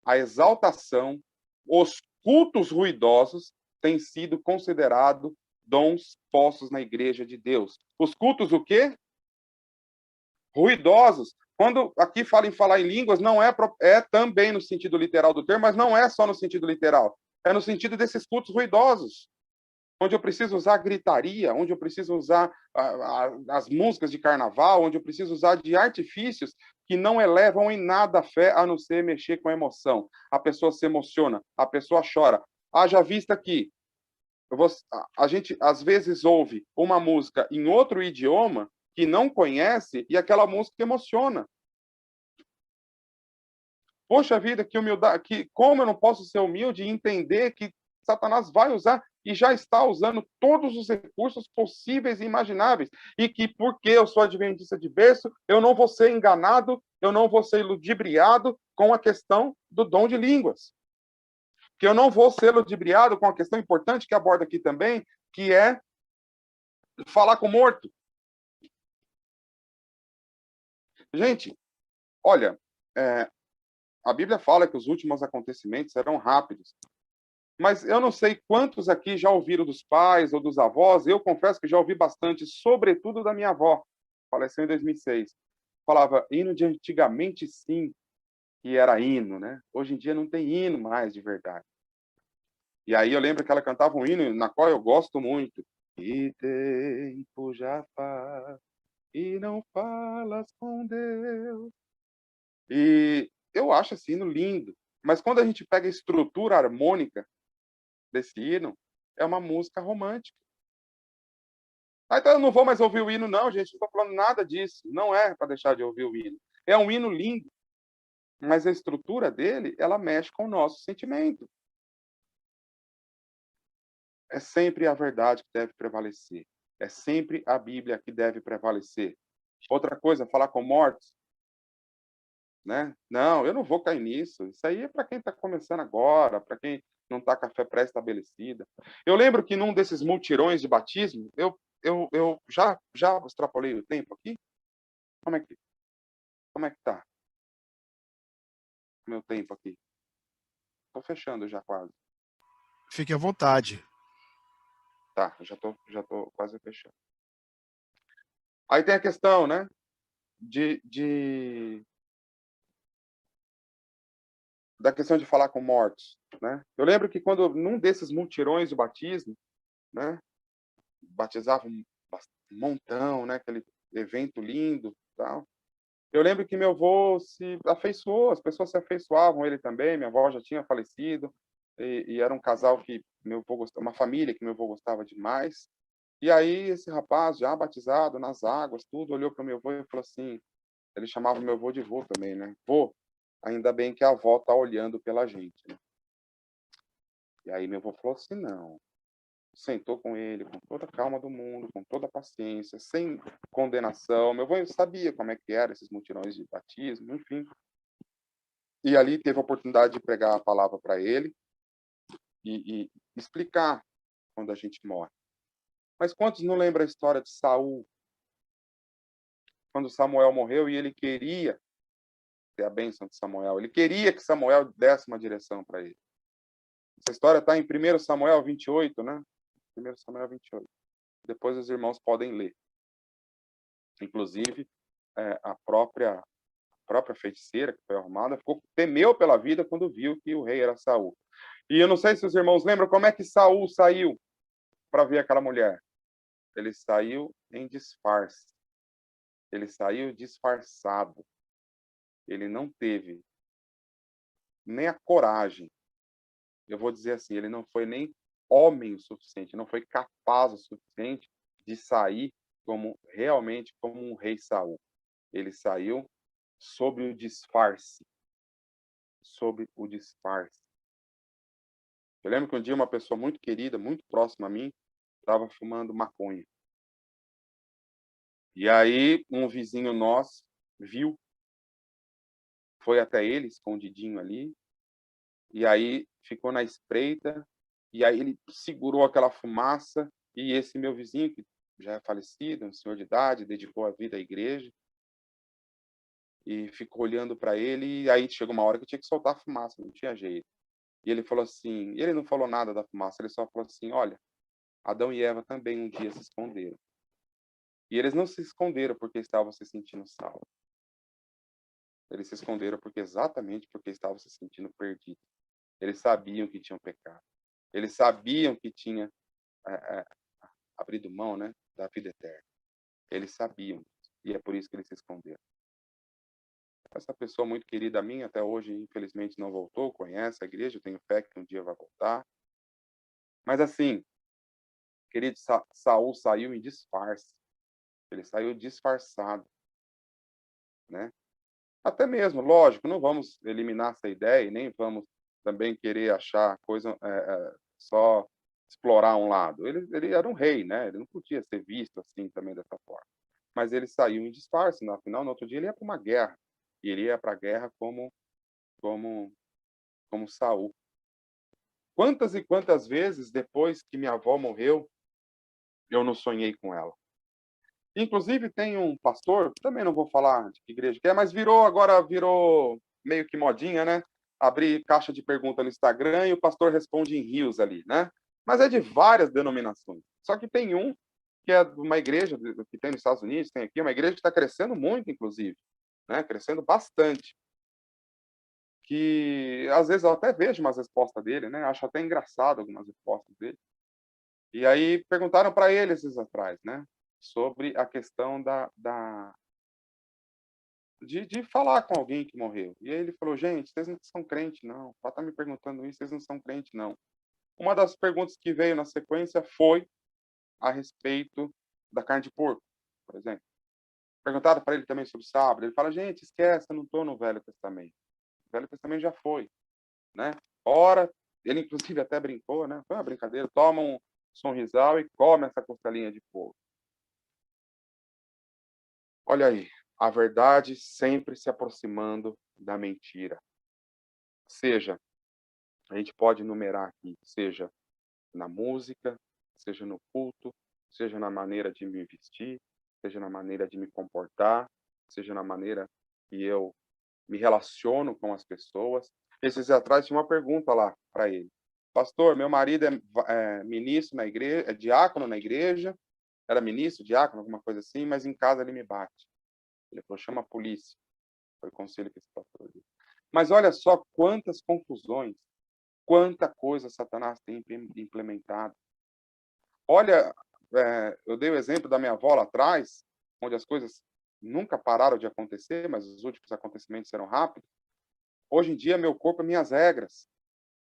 a exaltação, os cultos ruidosos têm sido considerados dons postos na igreja de Deus. Os cultos o quê? Ruidosos. Quando aqui fala em falar em línguas, não é também no sentido literal do termo, mas não é só no sentido literal. É no sentido desses cultos ruidosos, onde eu preciso usar gritaria, onde eu preciso usar as músicas de carnaval, onde eu preciso usar de artifícios que não elevam em nada a fé, a não ser mexer com a emoção. A pessoa se emociona, a pessoa chora. Haja vista que a gente, às vezes, ouve uma música em outro idioma que não conhece e aquela música emociona. Poxa vida, que humildade, como eu não posso ser humilde e entender que Satanás vai usar e já está usando todos os recursos possíveis e imagináveis. E que, porque eu sou adventista de berço, eu não vou ser enganado, eu não vou ser ludibriado com a questão do dom de línguas. Que eu não vou ser ludibriado com a questão importante que aborda aqui também, que é falar com o morto. Gente, olha, a Bíblia fala que os últimos acontecimentos serão rápidos. Mas eu não sei quantos aqui já ouviram dos pais ou dos avós. Eu confesso que já ouvi bastante, sobretudo da minha avó, faleceu em 2006. Falava, hino de antigamente sim, que era hino, né? Hoje em dia não tem hino mais de verdade. E aí eu lembro que ela cantava um hino na qual eu gosto muito. Que tempo já faz e não falas com Deus. E eu acho esse hino lindo. Mas quando a gente pega a estrutura harmônica desse hino, é uma música romântica. Então eu não vou mais ouvir o hino, não, gente. Não estou falando nada disso. Não é para deixar de ouvir o hino. É um hino lindo. Mas a estrutura dele, ela mexe com o nosso sentimento. É sempre a verdade que deve prevalecer. É sempre a Bíblia que deve prevalecer. Outra coisa, falar com mortos, né? Não, eu não vou cair nisso. Isso aí é para quem está começando agora, para quem não está com a fé pré-estabelecida. Eu lembro que num desses multirões de batismo, eu já extrapolei o tempo aqui? Como é que tá o meu tempo aqui? Estou fechando já quase. Fique à vontade. Tá, já tô quase fechando. Aí tem a questão, né? Da questão de falar com mortos, né? Eu lembro que quando num desses multirões de batismo, né? Batizavam um montão, né? Aquele evento lindo, tal. Eu lembro que meu avô se afeiçoou, as pessoas se afeiçoavam, ele também, minha avó já tinha falecido, e era um casal que meu avô gostava, uma família que meu avô gostava demais. E aí esse rapaz, já batizado nas águas, tudo, olhou para o meu avô e falou assim, ele chamava meu avô de vô também, né? Vô, ainda bem que a avó tá olhando pela gente, né? E aí meu avô falou assim, não. Sentou com ele com toda a calma do mundo, com toda a paciência, sem condenação. Meu avô sabia como é que eram esses mutirões de batismo, enfim. E ali teve a oportunidade de pregar a palavra para ele e explicar quando a gente morre. Mas quantos não lembram a história de Saul? Quando Samuel morreu e ele queria ter a bênção de Samuel. Ele queria que Samuel desse uma direção para ele. Essa história está em 1 Samuel 28, né? 1 Samuel 28. Depois os irmãos podem ler. Inclusive, a própria feiticeira que foi arrumada temeu pela vida quando viu que o rei era Saul. E eu não sei se os irmãos lembram como é que Saul saiu para ver aquela mulher. Ele saiu em disfarce. Ele saiu disfarçado. Ele não teve nem a coragem. Eu vou dizer assim, ele não foi nem homem o suficiente, não foi capaz o suficiente de sair realmente como um rei Saul. Ele saiu sob o disfarce. Sob o disfarce. Eu lembro que um dia uma pessoa muito querida, muito próxima a mim, estava fumando maconha. E aí um vizinho nosso viu, foi até ele, escondidinho ali, e aí ficou na espreita, e aí ele segurou aquela fumaça, e esse meu vizinho, que já é falecido, um senhor de idade, dedicou a vida à igreja, e ficou olhando para ele, e aí chegou uma hora que eu tinha que soltar a fumaça, não tinha jeito. E ele falou assim, e ele não falou nada da fumaça, ele só falou assim, olha, Adão e Eva também um dia se esconderam. E eles não se esconderam porque estavam se sentindo salvos. Eles se esconderam exatamente porque estavam se sentindo perdidos. Eles sabiam que tinham pecado. Eles sabiam que tinham abrido mão, né, da vida eterna. Eles sabiam. E é por isso que eles se esconderam. Essa pessoa muito querida a mim, até hoje, infelizmente, não voltou, conhece a igreja, eu tenho fé que um dia vai voltar. Mas assim, querido, Saul saiu em disfarce. Ele saiu disfarçado, né? Até mesmo, lógico, não vamos eliminar essa ideia e nem vamos também querer achar coisa, só explorar um lado. Ele era um rei, né? Ele não podia ser visto assim também dessa forma. Mas ele saiu em disfarce, afinal, no outro dia ele ia para uma guerra. E ele ia para a guerra como Saul. Quantas e quantas vezes depois que minha avó morreu, eu não sonhei com ela. Inclusive tem um pastor, também não vou falar de que igreja que é, mas virou meio que modinha, né? Abrir caixa de pergunta no Instagram e o pastor responde em rios ali, né? Mas é de várias denominações. Só que tem um que é de uma igreja que tem nos Estados Unidos, tem aqui uma igreja que está crescendo muito, inclusive, né? Crescendo bastante. Que às vezes eu até vejo umas respostas dele, né? Acho até engraçado algumas respostas dele. E aí perguntaram para ele esses atrás, né? Sobre a questão de falar com alguém que morreu. E aí ele falou, gente, vocês não são crente, não. Pode estar me perguntando isso, vocês não são crente, não. Uma das perguntas que veio na sequência foi a respeito da carne de porco, por exemplo. Perguntaram para ele também sobre sábado. Ele fala, gente, esquece, eu não estou no Velho Testamento. O Velho Testamento já foi, né? Ora, ele inclusive até brincou, né? Foi uma brincadeira. Toma um sonrisal e come essa costelinha de porco. Olha aí, a verdade sempre se aproximando da mentira. Seja, a gente pode numerar aqui, seja na música, seja no culto, seja na maneira de me vestir, seja na maneira de me comportar, seja na maneira que eu me relaciono com as pessoas. Esses dias atrás tinha uma pergunta lá para ele. Pastor, meu marido é ministro na igreja, é diácono na igreja, era ministro, diácono, alguma coisa assim, mas em casa ele me bate. Ele falou, chama a polícia. Foi o conselho que esse pastor deu. Mas olha só quantas confusões, quanta coisa Satanás tem implementado. Olha, eu dei o exemplo da minha avó lá atrás, onde as coisas nunca pararam de acontecer, mas os últimos acontecimentos eram rápidos. Hoje em dia, meu corpo é minhas regras.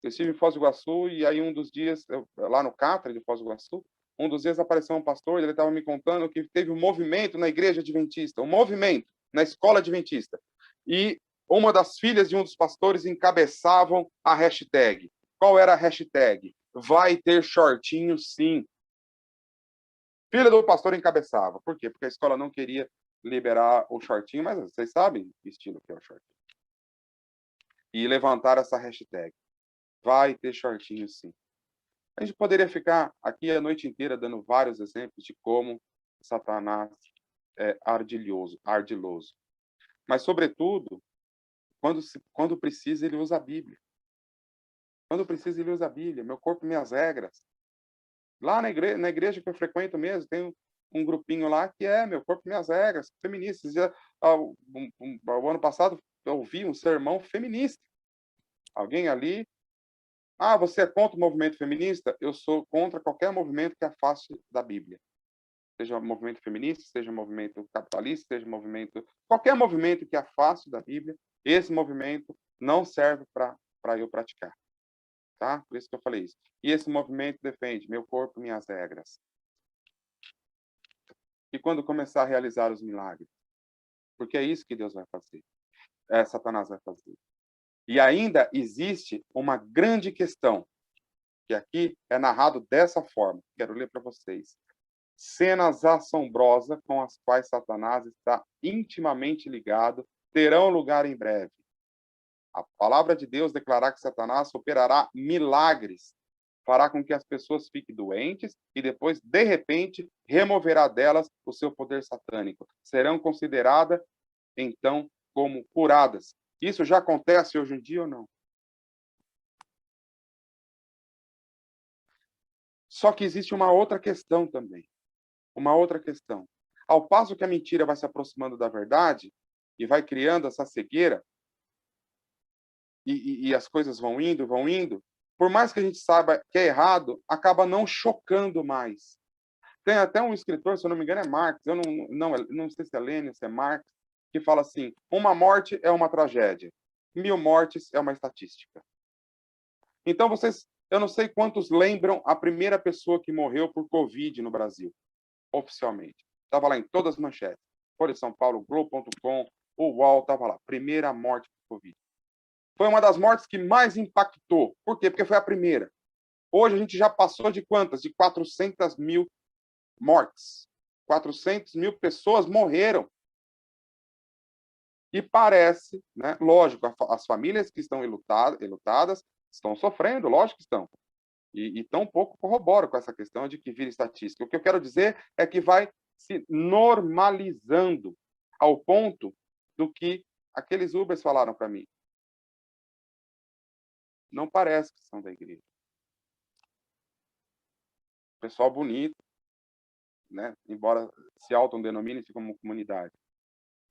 Eu estive em Foz do Iguaçu e aí um dos dias, lá no Catra de Foz do Iguaçu, um dos dias apareceu um pastor e ele estava me contando que teve um movimento na igreja adventista, um movimento na escola adventista. E uma das filhas de um dos pastores encabeçavam a hashtag. Qual era a hashtag? Vai ter shortinho, sim. Filha do pastor encabeçava. Por quê? Porque a escola não queria liberar o shortinho, mas vocês sabem que estilo que é o shortinho. E levantar essa hashtag. Vai ter shortinho, sim. A gente poderia ficar aqui a noite inteira dando vários exemplos de como Satanás é ardiloso. Mas, sobretudo, Quando precisa, ele usa a Bíblia. Quando precisa, ele usa a Bíblia. Meu corpo, minhas regras. Lá na igreja que eu frequento mesmo, tem um grupinho lá que é Meu Corpo, Minhas Regras, feministas. O ano passado, eu ouvi um sermão feminista. Alguém ali... você é contra o movimento feminista? Eu sou contra qualquer movimento que afaste da Bíblia. Seja movimento feminista, seja movimento capitalista, seja movimento... Qualquer movimento que afaste da Bíblia, esse movimento não serve para eu praticar. Tá? Por isso que eu falei isso. E esse movimento defende meu corpo, minhas regras. E quando começar a realizar os milagres? Porque é isso que Deus vai fazer. Satanás vai fazer. E ainda existe uma grande questão, que aqui é narrado dessa forma. Quero ler para vocês. Cenas assombrosas com as quais Satanás está intimamente ligado terão lugar em breve. A palavra de Deus declarará que Satanás operará milagres, fará com que as pessoas fiquem doentes e depois, de repente, removerá delas o seu poder satânico. Serão consideradas, então, como curadas. Isso já acontece hoje em dia ou não? Só que existe uma outra questão também. Uma outra questão. Ao passo que a mentira vai se aproximando da verdade e vai criando essa cegueira, e as coisas vão indo, por mais que a gente saiba que é errado, acaba não chocando mais. Tem até um escritor, se eu não me engano, é Marx, eu não sei se é Lênin, se é Marx, que fala assim: uma morte é uma tragédia, 1000 mortes é uma estatística. Então, eu não sei quantos lembram a primeira pessoa que morreu por Covid no Brasil, oficialmente. Estava lá em todas as manchetes. Folha de São Paulo, Globo.com, o UOL estava lá. Primeira morte por Covid. Foi uma das mortes que mais impactou. Por quê? Porque foi a primeira. Hoje a gente já passou de quantas? De 400 mil mortes. 400 mil pessoas morreram. E parece, né? Lógico, as famílias que estão enlutadas estão sofrendo, lógico que estão. E tão pouco corroboram com essa questão de que vira estatística. O que eu quero dizer é que vai se normalizando ao ponto do que aqueles Ubers falaram para mim. Não parece que são da igreja. Pessoal bonito, né? Embora se autodenomine como comunidade.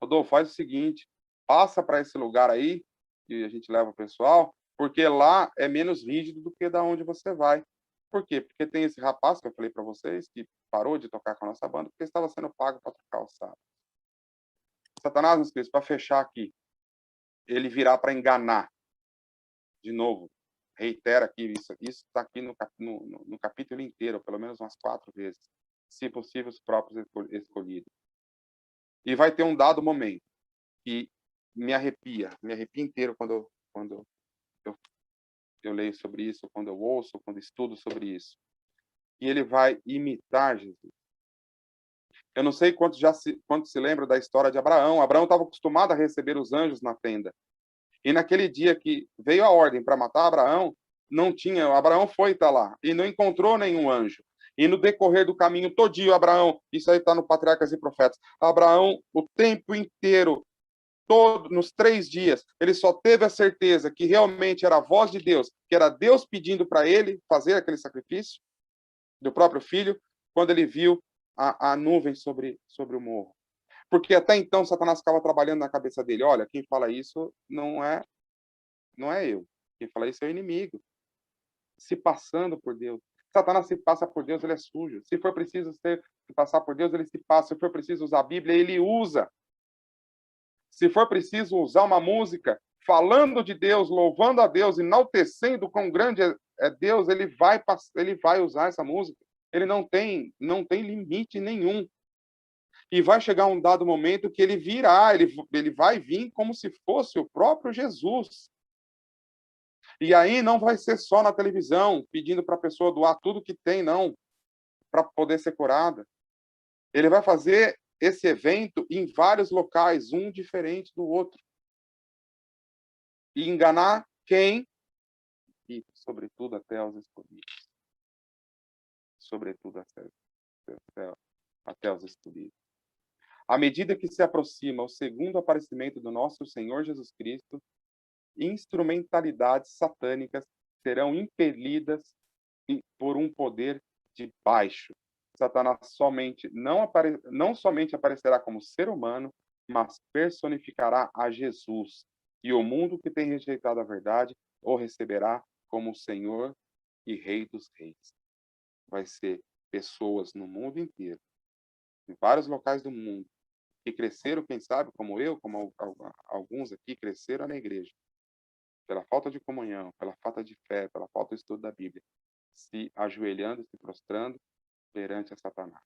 Rodolfo, faz o seguinte, passa para esse lugar aí, que a gente leva o pessoal, porque lá é menos rígido do que da onde você vai. Por quê? Porque tem esse rapaz que eu falei para vocês, que parou de tocar com a nossa banda, porque estava sendo pago para tocar o sábado. Satanás, meus queridos, para fechar aqui, ele virá para enganar. De novo, reitero aqui, isso está aqui no capítulo inteiro, pelo menos umas 4 vezes. Se possível, os próprios escolhidos. E vai ter um dado momento que me arrepia inteiro quando eu leio sobre isso, quando eu ouço, quando estudo sobre isso. E ele vai imitar Jesus. Eu não sei quanto se lembra da história de Abraão. Abraão estava acostumado a receber os anjos na tenda. E naquele dia que veio a ordem para matar Abraão, Abraão foi estar lá e não encontrou nenhum anjo. E no decorrer do caminho todinho, Abraão, isso aí está no Patriarcas e Profetas, Abraão, o tempo inteiro, nos 3 dias, ele só teve a certeza que realmente era a voz de Deus, que era Deus pedindo para ele fazer aquele sacrifício do próprio filho, quando ele viu a nuvem sobre o morro. Porque até então Satanás ficava trabalhando na cabeça dele. Olha, quem fala isso não é eu. Quem fala isso é o inimigo. Se passando por Deus. Satanás se passa por Deus, ele é sujo. Se for preciso se passar por Deus, ele se passa. Se for preciso usar a Bíblia, ele usa. Se for preciso usar uma música falando de Deus, louvando a Deus, enaltecendo quão grande é Deus, ele vai usar essa música. Ele não tem limite nenhum. E vai chegar um dado momento que ele virá, ele vai vir como se fosse o próprio Jesus. E aí não vai ser só na televisão, pedindo para a pessoa doar tudo que tem, não, para poder ser curada. Ele vai fazer esse evento em vários locais, um diferente do outro. E enganar quem? E, sobretudo, até os escolhidos. Sobretudo, até os escolhidos. À medida que se aproxima o segundo aparecimento do nosso Senhor Jesus Cristo, instrumentalidades satânicas serão impelidas por um poder de baixo. Satanás não somente aparecerá como ser humano, mas personificará a Jesus. E o mundo que tem rejeitado a verdade o receberá como Senhor e Rei dos Reis. Vai ser pessoas no mundo inteiro, em vários locais do mundo, que cresceram, quem sabe, como eu, como alguns aqui, cresceram na igreja, pela falta de comunhão, pela falta de fé, pela falta de estudo da Bíblia, se ajoelhando, se prostrando perante a Satanás.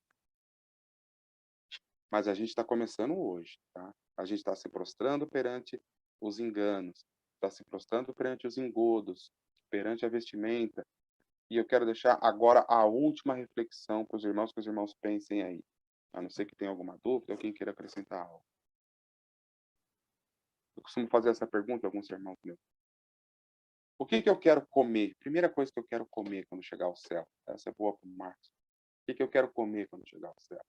Mas a gente está começando hoje, tá? A gente está se prostrando perante os enganos, está se prostrando perante os engodos, perante a vestimenta. E eu quero deixar agora a última reflexão para os irmãos, que os irmãos pensem aí. A não ser que tenha alguma dúvida ou quem queira acrescentar algo. Eu costumo fazer essa pergunta a alguns irmãos meus. O que eu quero comer? Primeira coisa que eu quero comer quando chegar ao céu. Essa é boa para o Marcos. O que eu quero comer quando chegar ao céu?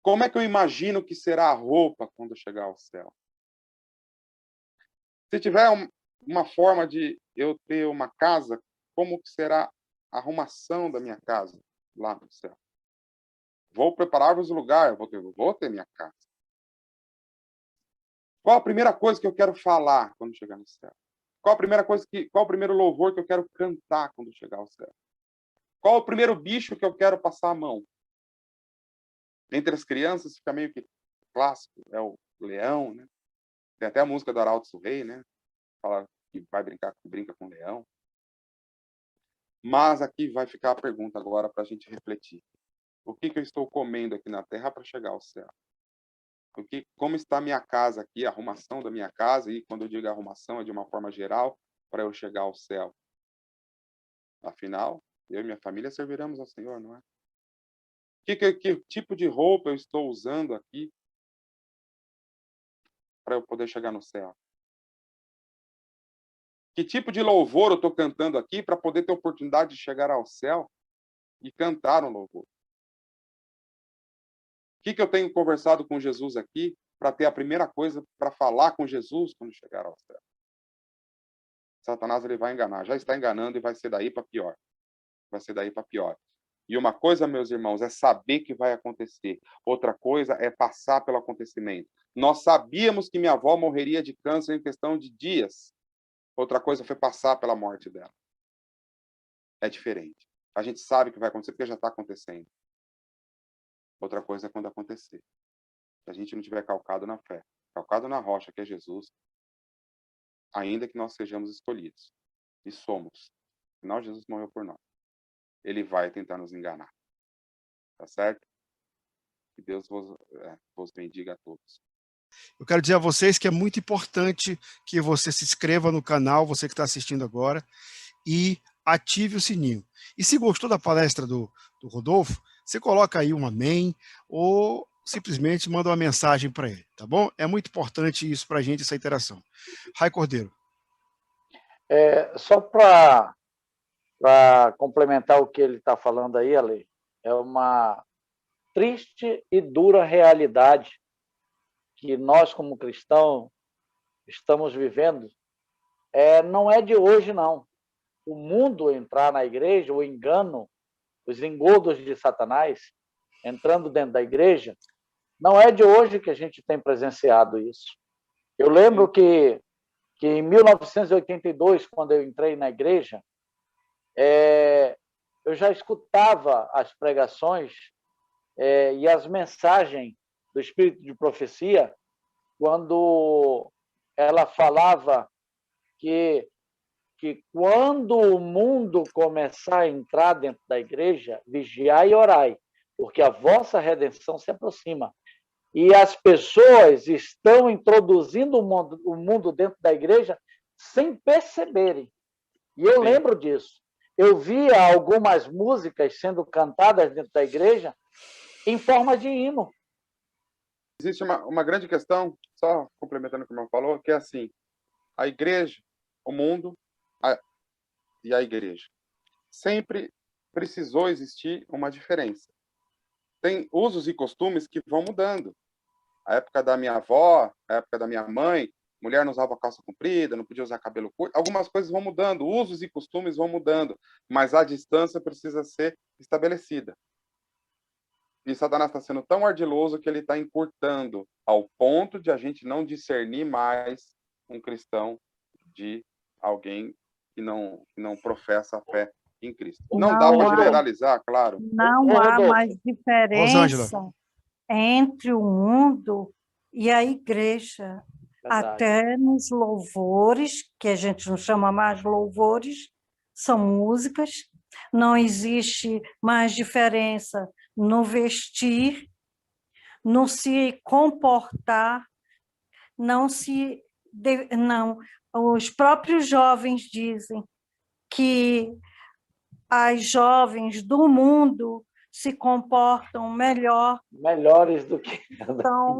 Como é que eu imagino que será a roupa quando chegar ao céu? Se tiver uma forma de eu ter uma casa, como que será a arrumação da minha casa lá no céu? Vou preparar-vos o lugar, vou ter minha casa. Qual a primeira coisa que eu quero falar quando chegar no céu? Qual o primeiro louvor que eu quero cantar quando chegar ao céu? Qual o primeiro bicho que eu quero passar a mão? Entre as crianças fica meio que clássico, é o leão, né? Tem até a música do Arauto Surrey, né? Fala que brinca com o leão. Mas aqui vai ficar a pergunta agora para a gente refletir. O que eu estou comendo aqui na terra para chegar ao céu? Como está a minha casa aqui, a arrumação da minha casa, e quando eu digo arrumação é de uma forma geral, para eu chegar ao céu. Afinal, eu e minha família serviremos ao Senhor, não é? Que tipo de roupa eu estou usando aqui para eu poder chegar no céu? Que tipo de louvor eu estou cantando aqui para poder ter oportunidade de chegar ao céu e cantar um louvor? O que eu tenho conversado com Jesus aqui para ter a primeira coisa para falar com Jesus quando chegar ao céu? Satanás ele vai enganar, já está enganando e vai ser daí para pior. Vai ser daí para pior. E uma coisa, meus irmãos, é saber que vai acontecer. Outra coisa é passar pelo acontecimento. Nós sabíamos que minha avó morreria de câncer em questão de dias. Outra coisa foi passar pela morte dela. É diferente. A gente sabe que vai acontecer porque já está acontecendo. Outra coisa é quando acontecer. Se a gente não tiver calcado na fé, calcado na rocha, que é Jesus, ainda que nós sejamos escolhidos, e somos, afinal Jesus morreu por nós, ele vai tentar nos enganar. Tá certo? Que Deus vos bendiga a todos. Eu quero dizer a vocês que é muito importante que você se inscreva no canal, você que está assistindo agora, e ative o sininho. E se gostou da palestra do Rodolfo, você coloca aí um amém ou simplesmente manda uma mensagem para ele, tá bom? É muito importante isso para a gente, essa interação. Rai Cordeiro. Só para complementar o que ele está falando aí, Ale, é uma triste e dura realidade que nós, como cristãos, estamos vivendo. Não é de hoje, não. O mundo entrar na igreja, o engano, os engodos de Satanás entrando dentro da igreja, não é de hoje que a gente tem presenciado isso. Eu lembro que em 1982, quando eu entrei na igreja, eu já escutava as pregações e as mensagens do Espírito de Profecia, quando ela falava que quando o mundo começar a entrar dentro da igreja, vigiai e orai, porque a vossa redenção se aproxima. E as pessoas estão introduzindo o mundo dentro da igreja sem perceberem. E eu lembro disso. Eu via algumas músicas sendo cantadas dentro da igreja em forma de hino. Existe uma grande questão, só complementando o que o irmão falou, que é assim, a igreja, o mundo e a igreja. Sempre precisou existir uma diferença. Tem usos e costumes que vão mudando. A época da minha avó, a época da minha mãe, mulher não usava calça comprida, não podia usar cabelo curto. Algumas coisas vão mudando, usos e costumes vão mudando, mas a distância precisa ser estabelecida. E Satanás está sendo tão ardiloso que ele está encurtando ao ponto de a gente não discernir mais um cristão de alguém que não professa a fé em Cristo. Não dá para generalizar, claro. Não há mais Rosângela. diferença entre o mundo e a igreja. Verdade. Até nos louvores, que a gente não chama mais louvores, são músicas. Não existe mais diferença no vestir, no se comportar, não. Os próprios jovens dizem que as jovens do mundo se comportam melhores do que então,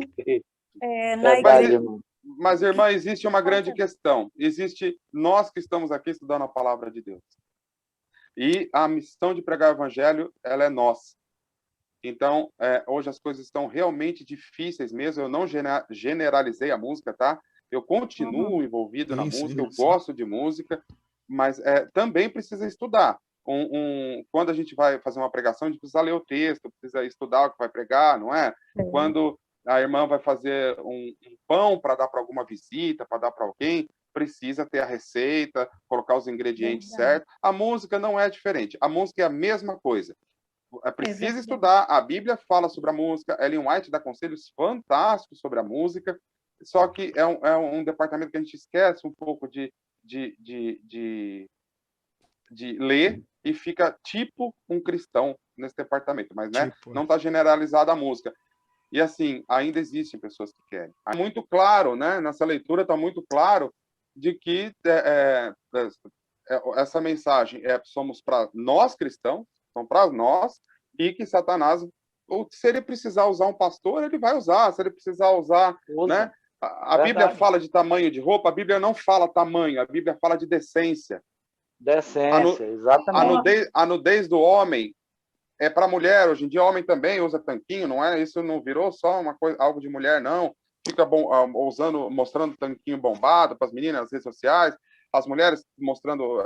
na Verdade, igreja. irmão. Mas, irmã, existe uma grande questão. Existe nós que estamos aqui estudando a palavra de Deus. E a missão de pregar o evangelho, ela é nossa. Então, hoje as coisas estão realmente difíceis mesmo. Eu não generalizei a música, tá? Eu continuo envolvido na música, eu gosto de música, mas também precisa estudar. Quando a gente vai fazer uma pregação, a gente precisa ler o texto, precisa estudar o que vai pregar, não é? Quando a irmã vai fazer um pão para dar para alguma visita, para dar para alguém, precisa ter a receita, colocar os ingredientes certos. A música não é diferente. A música é a mesma coisa. Precisa estudar. A Bíblia fala sobre a música. Ellen White dá conselhos fantásticos sobre a música. Só que é um departamento que a gente esquece um pouco de ler e fica tipo um cristão nesse departamento. Mas não está generalizada a música. E assim, ainda existem pessoas que querem. É muito claro, né? Nessa leitura está muito claro de que essa mensagem somos para nós cristãos, são para nós, e que Satanás, se ele precisar usar um pastor, ele vai usar. Se ele precisar usar, né? A Bíblia fala de tamanho de roupa, a Bíblia não fala tamanho, a Bíblia fala de decência. Decência, exatamente. A nudez do homem é para mulher. Hoje em dia, o homem também usa tanquinho, não é? Isso não virou só uma coisa, algo de mulher, não. Fica mostrando tanquinho bombado para as meninas nas redes sociais, as mulheres mostrando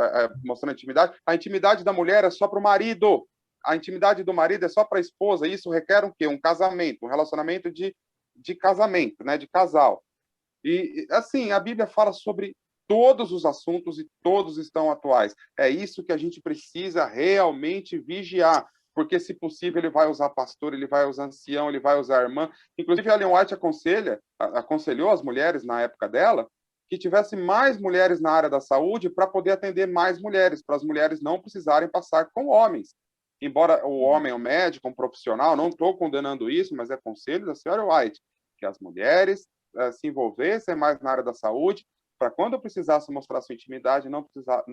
intimidade. A intimidade da mulher é só para o marido. A intimidade do marido é só para a esposa. Isso requer um quê? Um casamento, um relacionamento de casamento, né? De casal. E, assim, a Bíblia fala sobre todos os assuntos e todos estão atuais. É isso que a gente precisa realmente vigiar. Porque, se possível, ele vai usar pastor, ele vai usar ancião, ele vai usar irmã. Inclusive, a Ellen White aconselhou as mulheres, na época dela, que tivesse mais mulheres na área da saúde para poder atender mais mulheres, para as mulheres não precisarem passar com homens. Embora o homem é um médico, um profissional, não estou condenando isso, mas é conselho da senhora White, que as mulheres se envolvessem mais na área da saúde, para quando precisasse mostrar sua intimidade, não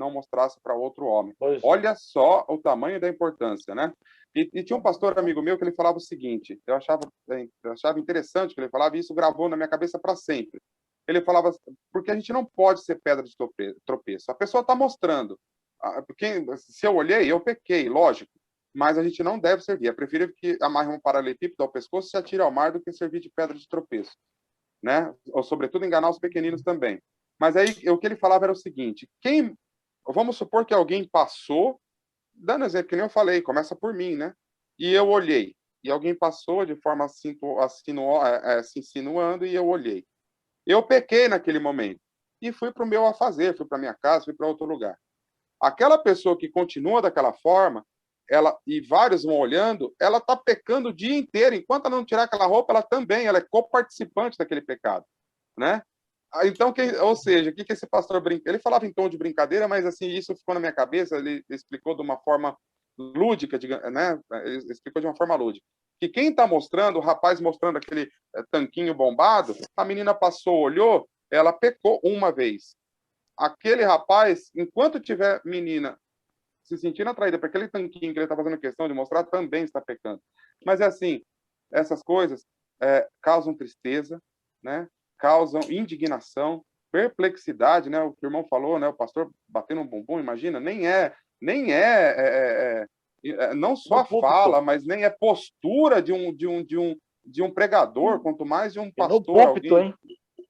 mostrasse para outro homem. Olha só o tamanho da importância, né? E tinha um pastor amigo meu que ele falava o seguinte, eu achava interessante que ele falava, e isso gravou na minha cabeça para sempre. Ele falava, porque a gente não pode ser pedra de tropeço. A pessoa está mostrando. Se eu olhei, eu pequei, lógico, mas a gente não deve servir. É preferível que amarre um paralelepípedo ao pescoço e se atire ao mar do que servir de pedra de tropeço, né? Ou, sobretudo, enganar os pequeninos também. Mas aí o que ele falava era o seguinte: vamos supor que alguém passou, dando exemplo, que nem eu falei, começa por mim, né? E eu olhei, e alguém passou de forma se insinuando, e eu olhei. Eu pequei naquele momento e fui para o meu afazer, fui para minha casa, fui para outro lugar. Aquela pessoa que continua daquela forma, e vários vão olhando, ela está pecando o dia inteiro. Enquanto ela não tirar aquela roupa, ela é coparticipante daquele pecado, né? Então, ou seja, o que esse pastor brinca? Ele falava em tom de brincadeira, mas assim, isso ficou na minha cabeça, ele explicou de uma forma lúdica, né? Ele explicou de uma forma lúdica. Que quem está mostrando, o rapaz mostrando aquele tanquinho bombado, a menina passou, olhou, ela pecou uma vez. Aquele rapaz, enquanto tiver menina se sentindo atraída para aquele tanquinho que ele está fazendo questão de mostrar, também está pecando. Mas é assim, essas coisas causam tristeza, né? Causam indignação, perplexidade, né? O que o irmão falou, né? O pastor batendo um bumbum, imagina, não só a fala, mas nem é postura de um pregador, quanto mais de um pastor. No púlpito, hein?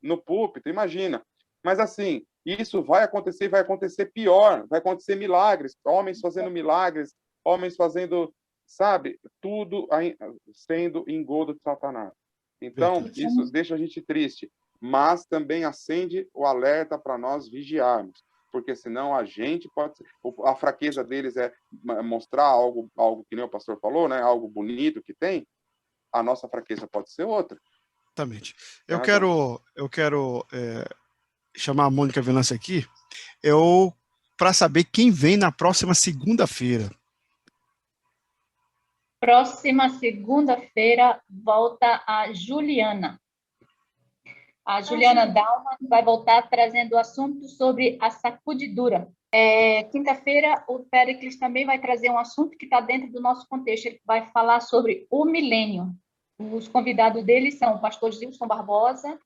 no púlpito, imagina. Mas assim, isso vai acontecer pior, vai acontecer milagres, homens fazendo milagres, homens fazendo, sabe, tudo sendo engodo de Satanás. Então, isso deixa a gente triste, mas também acende o alerta para nós vigiarmos, porque senão a gente pode... A fraqueza deles é mostrar algo que nem o pastor falou, né? Algo bonito que tem, a nossa fraqueza pode ser outra. Exatamente. Eu quero chamar a Mônica Venâncio aqui, para saber quem vem na próxima segunda-feira. Próxima segunda-feira volta a Juliana. A Juliana Dalma vai voltar trazendo o assunto sobre a sacudidura. Quinta-feira, o Péricles também vai trazer um assunto que está dentro do nosso contexto. Ele vai falar sobre o milênio. Os convidados dele são o pastor Gilson Barbosa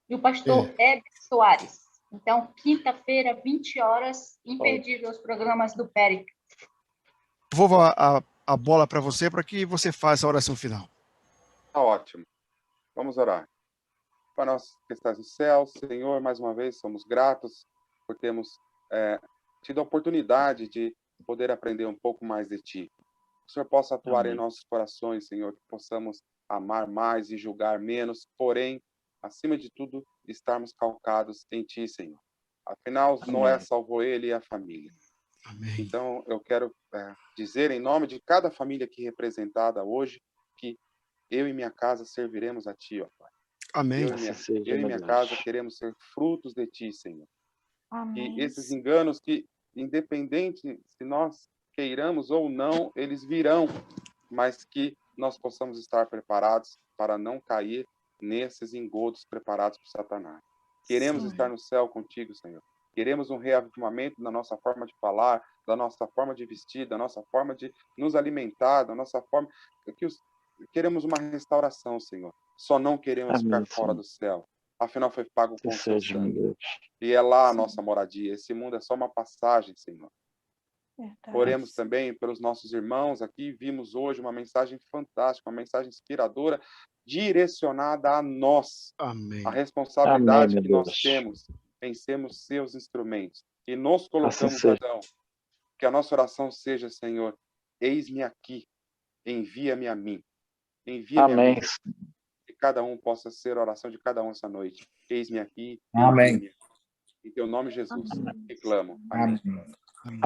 e o pastor Hébio Soares. Então, quinta-feira, 20 horas, imperdível os programas do Péricles. Vou a bola para você, para que você faça a oração final. Tá ótimo. Vamos orar. Para nós que estás no céu, Senhor, mais uma vez somos gratos por termos tido a oportunidade de poder aprender um pouco mais de Ti. Que o Senhor possa atuar em nossos corações, Senhor, que possamos amar mais e julgar menos, porém, acima de tudo, estarmos calcados em Ti, Senhor. Afinal, Noé salvou ele e a família. Amém. Então, eu quero dizer, em nome de cada família aqui representada hoje, que eu e minha casa serviremos a Ti, ó Pai. Amém. Eu e minha casa queremos ser frutos de Ti, Senhor. Amém. E esses enganos que, independente se nós queiramos ou não, eles virão, mas que nós possamos estar preparados para não cair nesses engodos preparados por Satanás. Queremos estar no céu contigo, Senhor. Queremos um reavivamento na nossa forma de falar, da nossa forma de vestir, da nossa forma de nos alimentar, da nossa forma... Queremos uma restauração, Senhor. Só não queremos ficar fora do céu. Afinal, foi pago com o seu sangue. E é lá a nossa moradia. Esse mundo é só uma passagem, Senhor. Oremos também pelos nossos irmãos aqui. Vimos hoje uma mensagem fantástica, uma mensagem inspiradora, direcionada a nós. Amém. A responsabilidade que nós temos em sermos seus instrumentos. E nos colocamos, Adão. Que a nossa oração seja, Senhor, eis-me aqui, envia-me a mim. Envia-me a mim. Que cada um possa ser a oração de cada um essa noite. Eis-me aqui. Amém. Em teu nome, Jesus, que clamo. Amém. Amém.